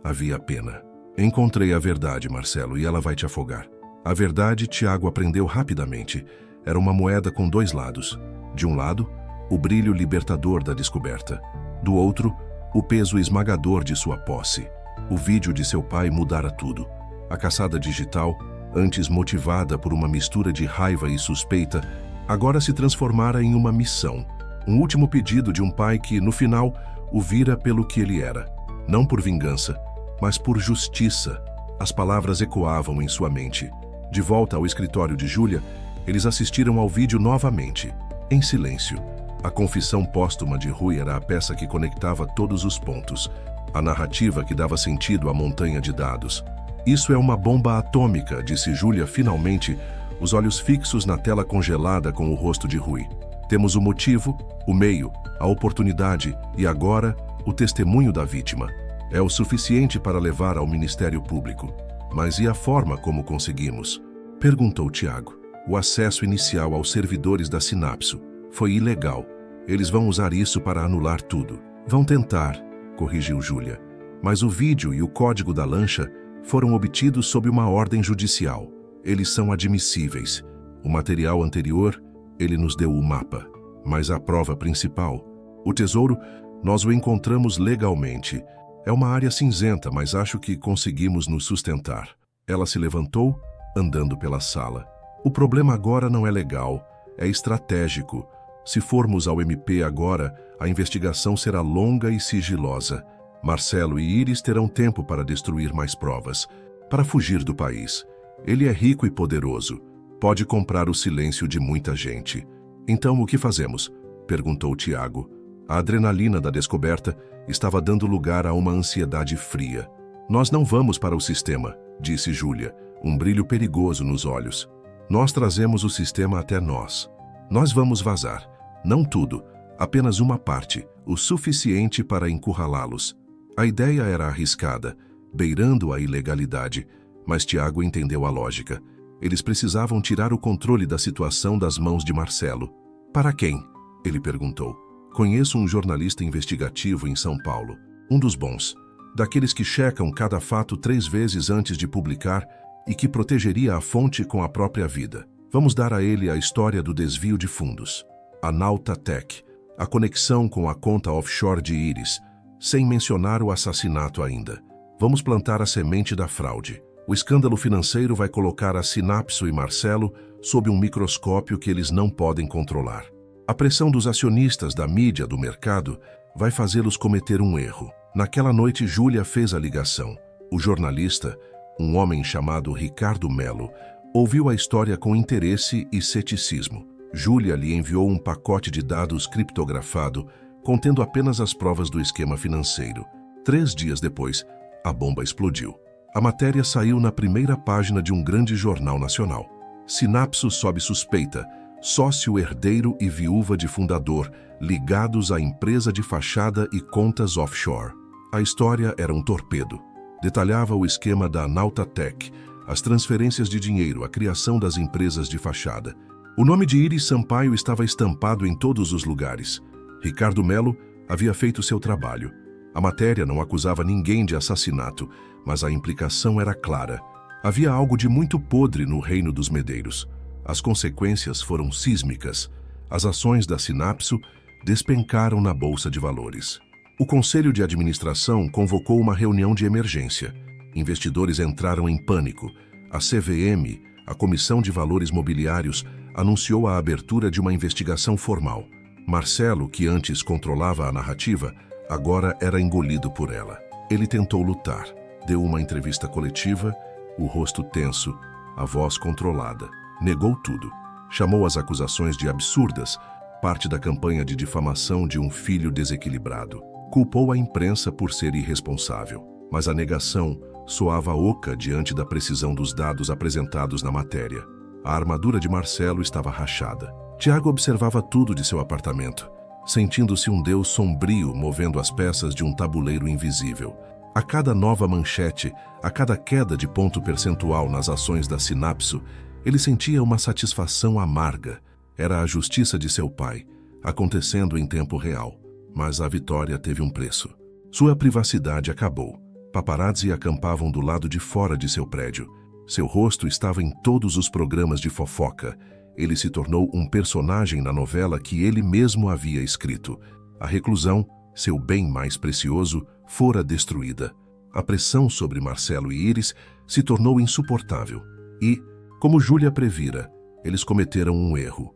Havia pena. Encontrei a verdade, Marcelo, e ela vai te afogar. A verdade, Tiago aprendeu rapidamente. Era uma moeda com 2 lados. De um lado, o brilho libertador da descoberta. Do outro, o peso esmagador de sua posse. O vídeo de seu pai mudara tudo. A caçada digital, antes motivada por uma mistura de raiva e suspeita, agora se transformara em uma missão. Um último pedido de um pai que, no final, o vira pelo que ele era. Não por vingança, mas por justiça. As palavras ecoavam em sua mente. De volta ao escritório de Júlia, eles assistiram ao vídeo novamente, em silêncio. A confissão póstuma de Rui era a peça que conectava todos os pontos, a narrativa que dava sentido à montanha de dados. Isso é uma bomba atômica, disse Júlia finalmente, os olhos fixos na tela congelada com o rosto de Rui. Temos o motivo, o meio, a oportunidade e agora o testemunho da vítima. É o suficiente para levar ao Ministério Público. Mas e a forma como conseguimos? Perguntou Tiago. O acesso inicial aos servidores da Sinapso foi ilegal. Eles vão usar isso para anular tudo. Vão tentar, corrigiu Júlia. Mas o vídeo e o código da lancha foram obtidos sob uma ordem judicial. Eles são admissíveis. O material anterior, ele nos deu o mapa. Mas a prova principal, o tesouro, nós o encontramos legalmente. É uma área cinzenta, mas acho que conseguimos nos sustentar. Ela se levantou, andando pela sala. O problema agora não é legal, é estratégico. Se formos ao MP agora, a investigação será longa e sigilosa. Marcelo e Iris terão tempo para destruir mais provas, para fugir do país. Ele é rico e poderoso. Pode comprar o silêncio de muita gente. Então, o que fazemos? Perguntou Tiago. A adrenalina da descoberta estava dando lugar a uma ansiedade fria. Nós não vamos para o sistema, disse Júlia, um brilho perigoso nos olhos. Nós trazemos o sistema até nós. Nós vamos vazar. Não tudo, apenas uma parte, o suficiente para encurralá-los. A ideia era arriscada, beirando a ilegalidade, mas Tiago entendeu a lógica. Eles precisavam tirar o controle da situação das mãos de Marcelo. Para quem? Ele perguntou. Conheço um jornalista investigativo em São Paulo, um dos bons, daqueles que checam cada fato 3 vezes antes de publicar e que protegeria a fonte com a própria vida. Vamos dar a ele a história do desvio de fundos, a Nautatech, a conexão com a conta offshore de Iris, sem mencionar o assassinato ainda. Vamos plantar a semente da fraude. O escândalo financeiro vai colocar a Sinapso e Marcelo sob um microscópio que eles não podem controlar. A pressão dos acionistas, da mídia, do mercado, vai fazê-los cometer um erro. Naquela noite, Júlia fez a ligação. O jornalista, um homem chamado Ricardo Melo, ouviu a história com interesse e ceticismo. Júlia lhe enviou um pacote de dados criptografado, contendo apenas as provas do esquema financeiro. 3 dias depois, a bomba explodiu. A matéria saiu na primeira página de um grande jornal nacional. Sinapso sob suspeita. Sócio herdeiro e viúva de fundador, ligados à empresa de fachada e contas offshore. A história era um torpedo. Detalhava o esquema da Nautatech, as transferências de dinheiro, a criação das empresas de fachada. O nome de Iris Sampaio estava estampado em todos os lugares. Ricardo Melo havia feito seu trabalho. A matéria não acusava ninguém de assassinato, mas a implicação era clara. Havia algo de muito podre no reino dos Medeiros. As consequências foram sísmicas. As ações da Sinapso despencaram na Bolsa de Valores. O Conselho de Administração convocou uma reunião de emergência. Investidores entraram em pânico. A CVM, a Comissão de Valores Mobiliários, anunciou a abertura de uma investigação formal. Marcelo, que antes controlava a narrativa, agora era engolido por ela. Ele tentou lutar. Deu uma entrevista coletiva, o rosto tenso, a voz controlada. Negou tudo. Chamou as acusações de absurdas, parte da campanha de difamação de um filho desequilibrado. Culpou a imprensa por ser irresponsável. Mas a negação soava oca diante da precisão dos dados apresentados na matéria. A armadura de Marcelo estava rachada. Tiago observava tudo de seu apartamento, sentindo-se um deus sombrio movendo as peças de um tabuleiro invisível. A cada nova manchete, a cada queda de ponto percentual nas ações da Sinapso, ele sentia uma satisfação amarga. Era a justiça de seu pai, acontecendo em tempo real. Mas a vitória teve um preço. Sua privacidade acabou. Paparazzi acampavam do lado de fora de seu prédio. Seu rosto estava em todos os programas de fofoca. Ele se tornou um personagem na novela que ele mesmo havia escrito. A reclusão, seu bem mais precioso, fora destruída. A pressão sobre Marcelo e Iris se tornou insuportável. E, como Júlia previra, eles cometeram um erro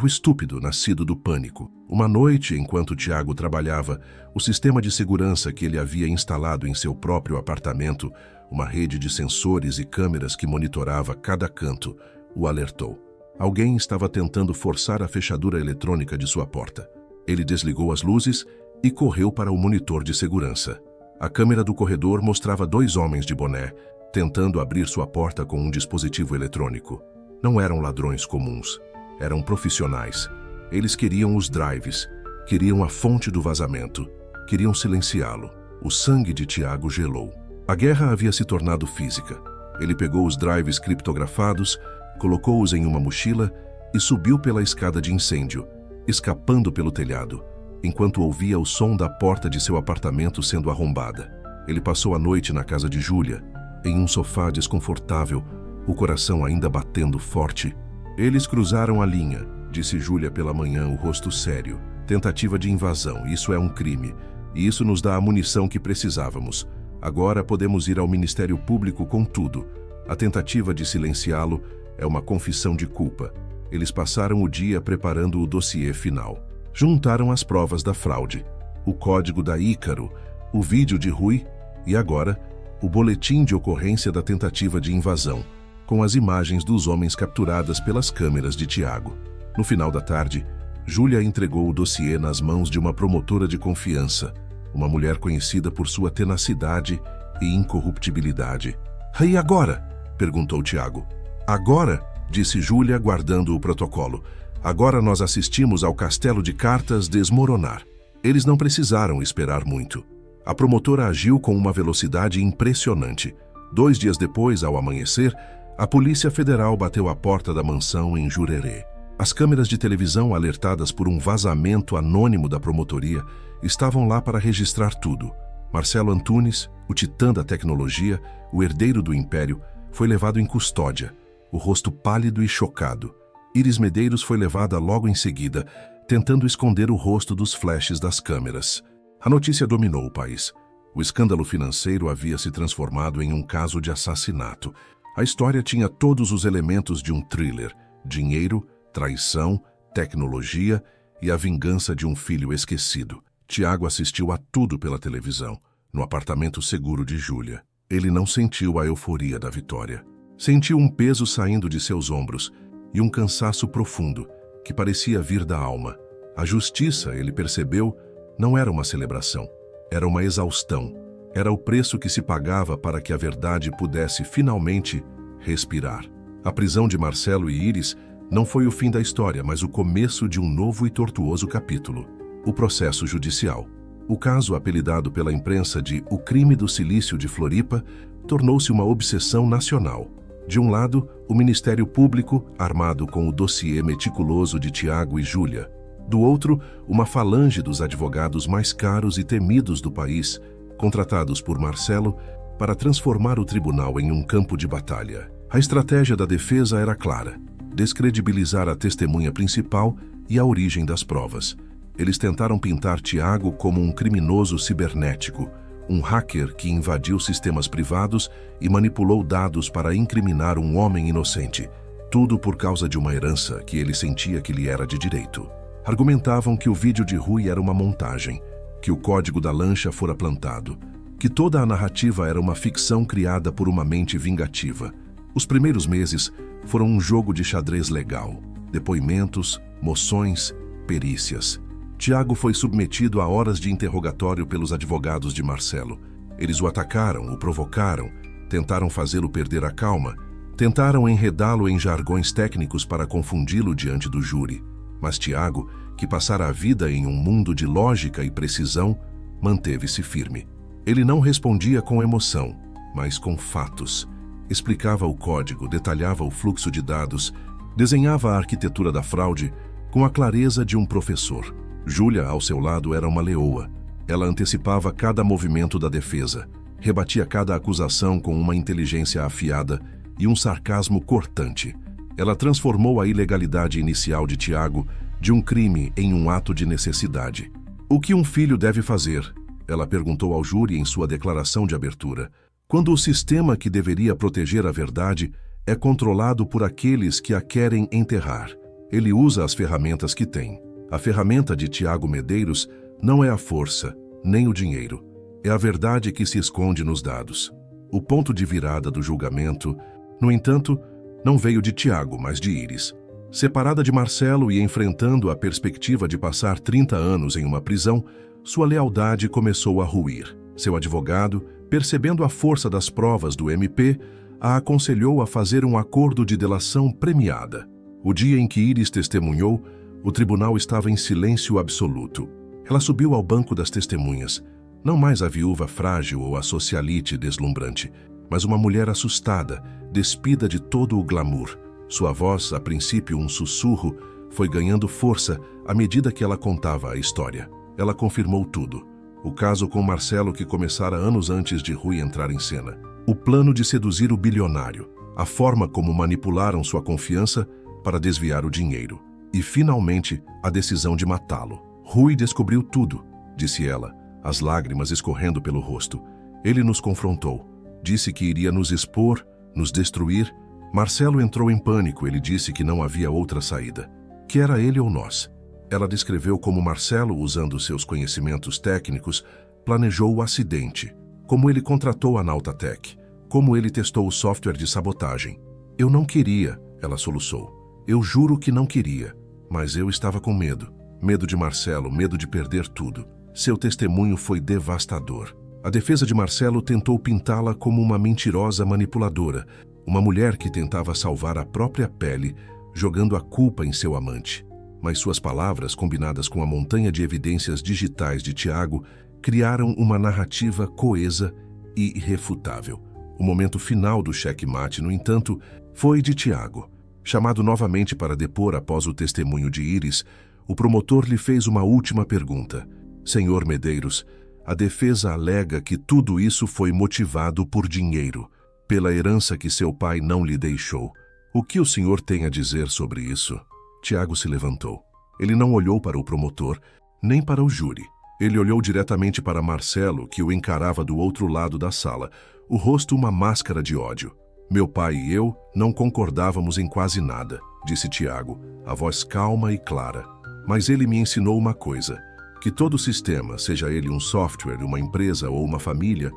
estúpido nascido do pânico. Uma noite, enquanto Tiago trabalhava, o sistema de segurança que ele havia instalado em seu próprio apartamento, uma rede de sensores e câmeras que monitorava cada canto, o alertou. Alguém estava tentando forçar a fechadura eletrônica de sua porta. Ele desligou as luzes e correu para o monitor de segurança. A câmera do corredor mostrava 2 homens de boné, tentando abrir sua porta com um dispositivo eletrônico. Não eram ladrões comuns, eram profissionais. Eles queriam os drives, queriam a fonte do vazamento, queriam silenciá-lo. O sangue de Tiago gelou. A guerra havia se tornado física. Ele pegou os drives criptografados, colocou-os em uma mochila e subiu pela escada de incêndio, escapando pelo telhado, enquanto ouvia o som da porta de seu apartamento sendo arrombada. Ele passou a noite na casa de Júlia, em um sofá desconfortável, o coração ainda batendo forte. Eles cruzaram a linha, disse Júlia pela manhã, o rosto sério. Tentativa de invasão, isso é um crime. E isso nos dá a munição que precisávamos. Agora podemos ir ao Ministério Público com tudo. A tentativa de silenciá-lo é uma confissão de culpa. Eles passaram o dia preparando o dossiê final. Juntaram as provas da fraude, o código da Ícaro, o vídeo de Rui e agora o boletim de ocorrência da tentativa de invasão, com as imagens dos homens capturadas pelas câmeras de Tiago. No final da tarde, Júlia entregou o dossiê nas mãos de uma promotora de confiança, uma mulher conhecida por sua tenacidade e incorruptibilidade. "E agora?" perguntou Tiago. "Agora?" disse Júlia, guardando o protocolo. "Agora nós assistimos ao castelo de cartas desmoronar." Eles não precisaram esperar muito. A promotora agiu com uma velocidade impressionante. 2 dias depois, ao amanhecer, a Polícia Federal bateu à porta da mansão em Jurerê. As câmeras de televisão, alertadas por um vazamento anônimo da promotoria, estavam lá para registrar tudo. Marcelo Antunes, o titã da tecnologia, o herdeiro do império, foi levado em custódia, o rosto pálido e chocado. Iris Medeiros foi levada logo em seguida, tentando esconder o rosto dos flashes das câmeras. A notícia dominou o país. O escândalo financeiro havia se transformado em um caso de assassinato. A história tinha todos os elementos de um thriller: dinheiro, traição, tecnologia e a vingança de um filho esquecido. Tiago assistiu a tudo pela televisão, no apartamento seguro de Júlia. Ele não sentiu a euforia da vitória. Sentiu um peso saindo de seus ombros e um cansaço profundo que parecia vir da alma. A justiça, ele percebeu, não era uma celebração, era uma exaustão. Era o preço que se pagava para que a verdade pudesse finalmente respirar. A prisão de Marcelo e Iris não foi o fim da história, mas o começo de um novo e tortuoso capítulo: o processo judicial. O caso, apelidado pela imprensa de "O crime do silício de Floripa", tornou-se uma obsessão nacional. De um lado, o Ministério Público, armado com o dossiê meticuloso de Tiago e Júlia. Do outro, uma falange dos advogados mais caros e temidos do país, contratados por Marcelo para transformar o tribunal em um campo de batalha. A estratégia da defesa era clara: descredibilizar a testemunha principal e a origem das provas. Eles tentaram pintar Tiago como um criminoso cibernético, um hacker que invadiu sistemas privados e manipulou dados para incriminar um homem inocente. Tudo por causa de uma herança que ele sentia que lhe era de direito. Argumentavam que o vídeo de Rui era uma montagem, que o código da lancha fora plantado, que toda a narrativa era uma ficção criada por uma mente vingativa. Os primeiros meses foram um jogo de xadrez legal: depoimentos, moções, perícias. Tiago foi submetido a horas de interrogatório pelos advogados de Marcelo. Eles o atacaram, o provocaram, tentaram fazê-lo perder a calma, tentaram enredá-lo em jargões técnicos para confundi-lo diante do júri. Mas Tiago, que passara a vida em um mundo de lógica e precisão, manteve-se firme. Ele não respondia com emoção, mas com fatos. Explicava o código, detalhava o fluxo de dados, desenhava a arquitetura da fraude com a clareza de um professor. Júlia, ao seu lado, era uma leoa. Ela antecipava cada movimento da defesa, rebatia cada acusação com uma inteligência afiada e um sarcasmo cortante. Ela transformou a ilegalidade inicial de Tiago de um crime em um ato de necessidade. "O que um filho deve fazer?" ela perguntou ao júri em sua declaração de abertura. "Quando o sistema que deveria proteger a verdade é controlado por aqueles que a querem enterrar. Ele usa as ferramentas que tem. A ferramenta de Tiago Medeiros não é a força, nem o dinheiro. É a verdade que se esconde nos dados." O ponto de virada do julgamento, no entanto, não veio de Tiago, mas de Iris. Separada de Marcelo e enfrentando a perspectiva de passar 30 anos em uma prisão, sua lealdade começou a ruir. Seu advogado, percebendo a força das provas do MP, a aconselhou a fazer um acordo de delação premiada. O dia em que Iris testemunhou, o tribunal estava em silêncio absoluto. Ela subiu ao banco das testemunhas. Não mais a viúva frágil ou a socialite deslumbrante, mas uma mulher assustada, despida de todo o glamour. Sua voz, a princípio um sussurro, foi ganhando força à medida que ela contava a história. Ela confirmou tudo. O caso com Marcelo, que começara anos antes de Rui entrar em cena. O plano de seduzir o bilionário. A forma como manipularam sua confiança para desviar o dinheiro. E, finalmente, a decisão de matá-lo. Rui descobriu tudo, disse ela, as lágrimas escorrendo pelo rosto. Ele nos confrontou. Disse que iria nos expor, nos destruir. Marcelo entrou em pânico. Ele disse que não havia outra saída. Que era ele ou nós. Ela descreveu como Marcelo, usando seus conhecimentos técnicos, planejou o acidente, como ele contratou a Nautatech, como ele testou o software de sabotagem. Eu não queria, ela soluçou. Eu juro que não queria, mas eu estava com medo. Medo de Marcelo, medo de perder tudo. Seu testemunho foi devastador. A defesa de Marcelo tentou pintá-la como uma mentirosa manipuladora, uma mulher que tentava salvar a própria pele, jogando a culpa em seu amante. Mas suas palavras, combinadas com a montanha de evidências digitais de Tiago, criaram uma narrativa coesa e irrefutável. O momento final do checkmate, no entanto, foi de Tiago. Chamado novamente para depor após o testemunho de Iris, o promotor lhe fez uma última pergunta. Senhor Medeiros, a defesa alega que tudo isso foi motivado por dinheiro, pela herança que seu pai não lhe deixou. O que o senhor tem a dizer sobre isso? Tiago se levantou. Ele não olhou para o promotor, nem para o júri. Ele olhou diretamente para Marcelo, que o encarava do outro lado da sala, o rosto uma máscara de ódio. Meu pai e eu não concordávamos em quase nada, disse Tiago, a voz calma e clara. Mas ele me ensinou uma coisa, que todo sistema, seja ele um software, uma empresa ou uma família,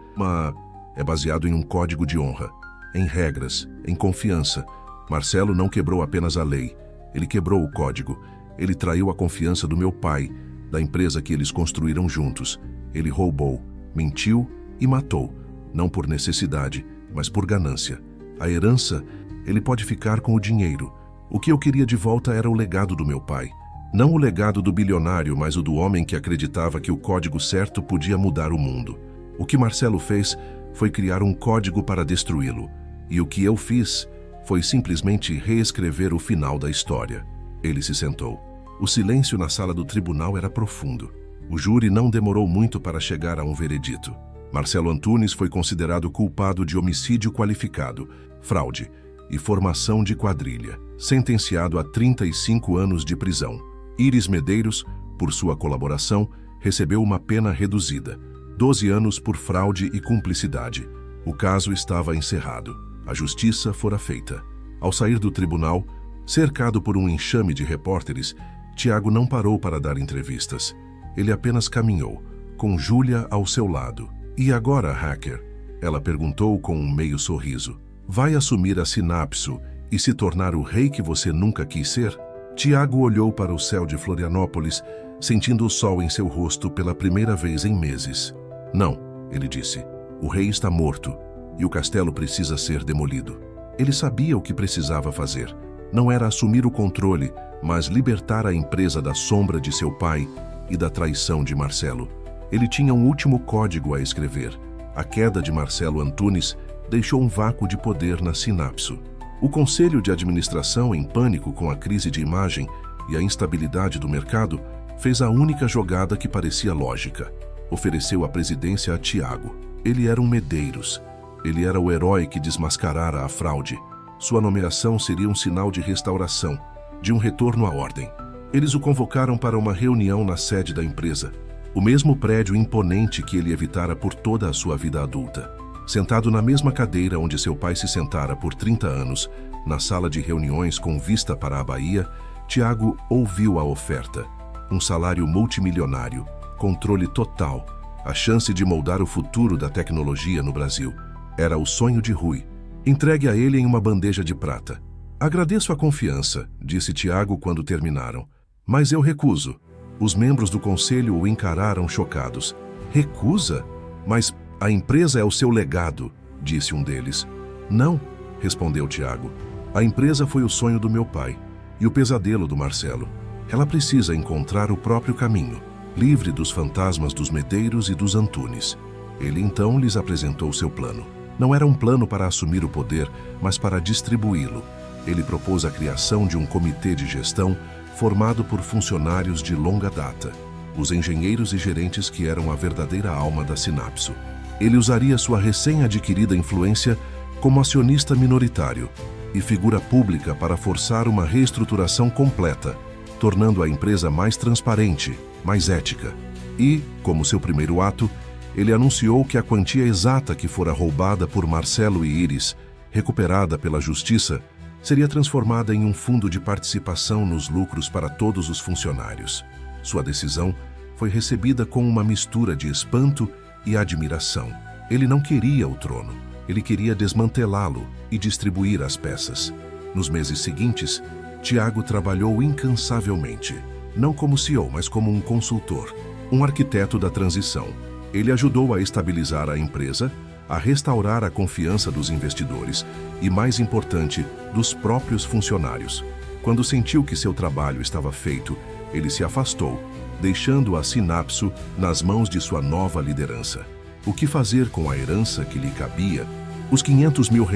é baseado em um código de honra, em regras, em confiança. Marcelo não quebrou apenas a lei, ele quebrou o código. Ele traiu a confiança do meu pai, da empresa que eles construíram juntos. Ele roubou, mentiu e matou, não por necessidade, mas por ganância. A herança, ele pode ficar com o dinheiro. O que eu queria de volta era o legado do meu pai. Não o legado do bilionário, mas o do homem que acreditava que o código certo podia mudar o mundo. O que Marcelo fez foi criar um código para destruí-lo. E o que eu fiz foi simplesmente reescrever o final da história. Ele se sentou. O silêncio na sala do tribunal era profundo. O júri não demorou muito para chegar a um veredito. Marcelo Antunes foi considerado culpado de homicídio qualificado, fraude e formação de quadrilha, sentenciado a 35 anos de prisão. Iris Medeiros, por sua colaboração, recebeu uma pena reduzida, 12 anos por fraude e cumplicidade. O caso estava encerrado. A justiça fora feita. Ao sair do tribunal, cercado por um enxame de repórteres, Tiago não parou para dar entrevistas. Ele apenas caminhou, com Júlia ao seu lado. E agora, hacker? Ela perguntou com um meio sorriso. Vai assumir a Sinapso e se tornar o rei que você nunca quis ser? Tiago olhou para o céu de Florianópolis, sentindo o sol em seu rosto pela primeira vez em meses. Não, ele disse. O rei está morto e o castelo precisa ser demolido. Ele sabia o que precisava fazer. Não era assumir o controle, mas libertar a empresa da sombra de seu pai e da traição de Marcelo. Ele tinha um último código a escrever. A queda de Marcelo Antunes deixou um vácuo de poder na Sinapso. O conselho de administração, em pânico com a crise de imagem e a instabilidade do mercado, fez a única jogada que parecia lógica. Ofereceu a presidência a Tiago. Ele era um Medeiros. Ele era o herói que desmascarara a fraude. Sua nomeação seria um sinal de restauração, de um retorno à ordem. Eles o convocaram para uma reunião na sede da empresa, o mesmo prédio imponente que ele evitara por toda a sua vida adulta. Sentado na mesma cadeira onde seu pai se sentara por 30 anos, na sala de reuniões com vista para a Bahia, Tiago ouviu a oferta. Um salário multimilionário, controle total, a chance de moldar o futuro da tecnologia no Brasil. Era o sonho de Rui. Entregue a ele em uma bandeja de prata. Agradeço a confiança, disse Tiago quando terminaram. Mas eu recuso. Os membros do conselho o encararam chocados. Recusa? Mas a empresa é o seu legado, disse um deles. Não, respondeu Tiago. A empresa foi o sonho do meu pai e o pesadelo do Marcelo. Ela precisa encontrar o próprio caminho. livre dos fantasmas dos Medeiros e dos Antunes. Ele então lhes apresentou seu plano. Não era um plano para assumir o poder, mas para distribuí-lo. Ele propôs a criação de um comitê de gestão formado por funcionários de longa data, os engenheiros e gerentes que eram a verdadeira alma da Sinapso. Ele usaria sua recém-adquirida influência como acionista minoritário e figura pública para forçar uma reestruturação completa, tornando a empresa mais transparente, mais ética. E, como seu primeiro ato, ele anunciou que a quantia exata que fora roubada por Marcelo e Iris, recuperada pela justiça, seria transformada em um fundo de participação nos lucros para todos os funcionários. Sua decisão foi recebida com uma mistura de espanto e admiração. Ele não queria o trono, ele queria desmantelá-lo e distribuir as peças. Nos meses seguintes, Tiago trabalhou incansavelmente, não como CEO, mas como um consultor, um arquiteto da transição. Ele ajudou a estabilizar a empresa, a restaurar a confiança dos investidores e, mais importante, dos próprios funcionários. Quando sentiu que seu trabalho estava feito, ele se afastou, deixando a Sinapso nas mãos de sua nova liderança. O que fazer com a herança que lhe cabia, os R$500 mil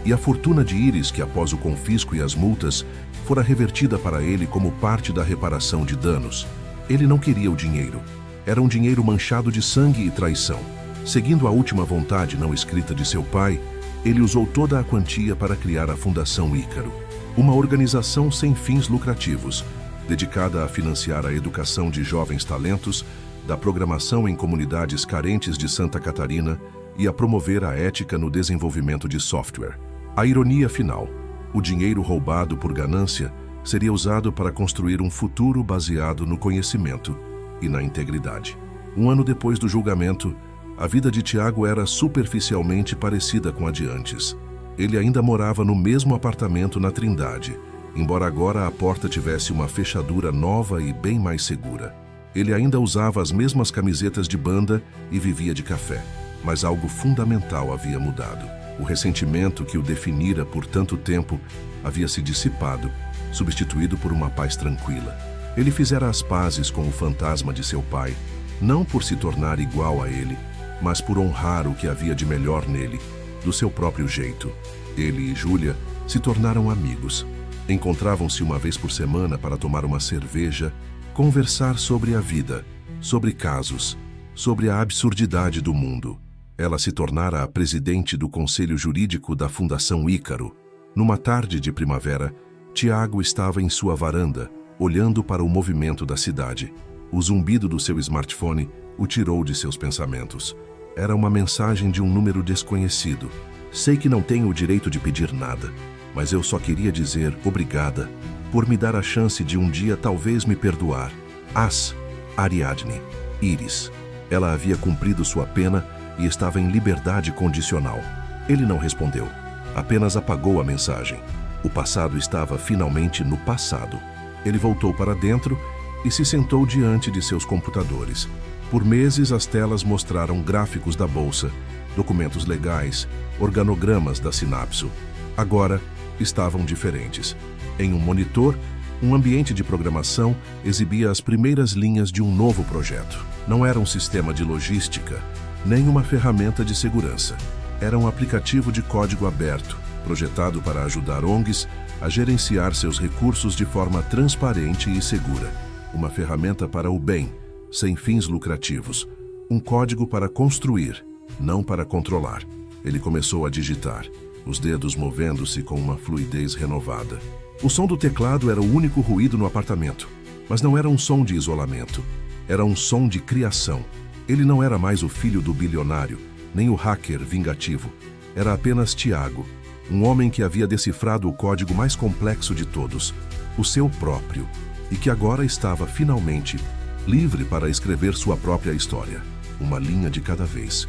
e a fortuna de Iris que, após o confisco e as multas, fora revertida para ele como parte da reparação de danos? Ele não queria o dinheiro. Era um dinheiro manchado de sangue e traição. Seguindo a última vontade não escrita de seu pai, ele usou toda a quantia para criar a Fundação Ícaro, uma organização sem fins lucrativos, dedicada a financiar a educação de jovens talentos, da programação em comunidades carentes de Santa Catarina e a promover a ética no desenvolvimento de software. A ironia final: o dinheiro roubado por ganância seria usado para construir um futuro baseado no conhecimento e na integridade. Um ano depois do julgamento, a vida de Tiago era superficialmente parecida com a de antes. Ele ainda morava no mesmo apartamento na Trindade, embora agora a porta tivesse uma fechadura nova e bem mais segura. Ele ainda usava as mesmas camisetas de banda e vivia de café. Mas algo fundamental havia mudado. O ressentimento que o definira por tanto tempo havia se dissipado, substituído por uma paz tranquila. Ele fizera as pazes com o fantasma de seu pai, não por se tornar igual a ele, mas por honrar o que havia de melhor nele, do seu próprio jeito. Ele e Júlia se tornaram amigos. Encontravam-se uma vez por semana para tomar uma cerveja, conversar sobre a vida, sobre casos, sobre a absurdidade do mundo. Ela se tornara a presidente do Conselho Jurídico da Fundação Ícaro. Numa tarde de primavera, Tiago estava em sua varanda, olhando para o movimento da cidade. O zumbido do seu smartphone o tirou de seus pensamentos. Era uma mensagem de um número desconhecido. Sei que não tenho o direito de pedir nada, mas eu só queria dizer obrigada por me dar a chance de um dia talvez me perdoar. Ariadne, Iris. Ela havia cumprido sua pena e estava em liberdade condicional. Ele não respondeu, apenas apagou a mensagem. O passado estava finalmente no passado. Ele voltou para dentro e se sentou diante de seus computadores. Por meses, as telas mostraram gráficos da bolsa, documentos legais, organogramas da Sinapso. Agora, estavam diferentes. Em um monitor, um ambiente de programação exibia as primeiras linhas de um novo projeto. Não era um sistema de logística, nem uma ferramenta de segurança. Era um aplicativo de código aberto, projetado para ajudar ONGs a gerenciar seus recursos de forma transparente e segura. Uma ferramenta para o bem, sem fins lucrativos. Um código para construir, não para controlar. Ele começou a digitar, os dedos movendo-se com uma fluidez renovada. O som do teclado era o único ruído no apartamento, mas não era um som de isolamento. Era um som de criação. Ele não era mais o filho do bilionário, nem o hacker vingativo. Era apenas Tiago, um homem que havia decifrado o código mais complexo de todos, o seu próprio, e que agora estava, finalmente, livre para escrever sua própria história, uma linha de cada vez.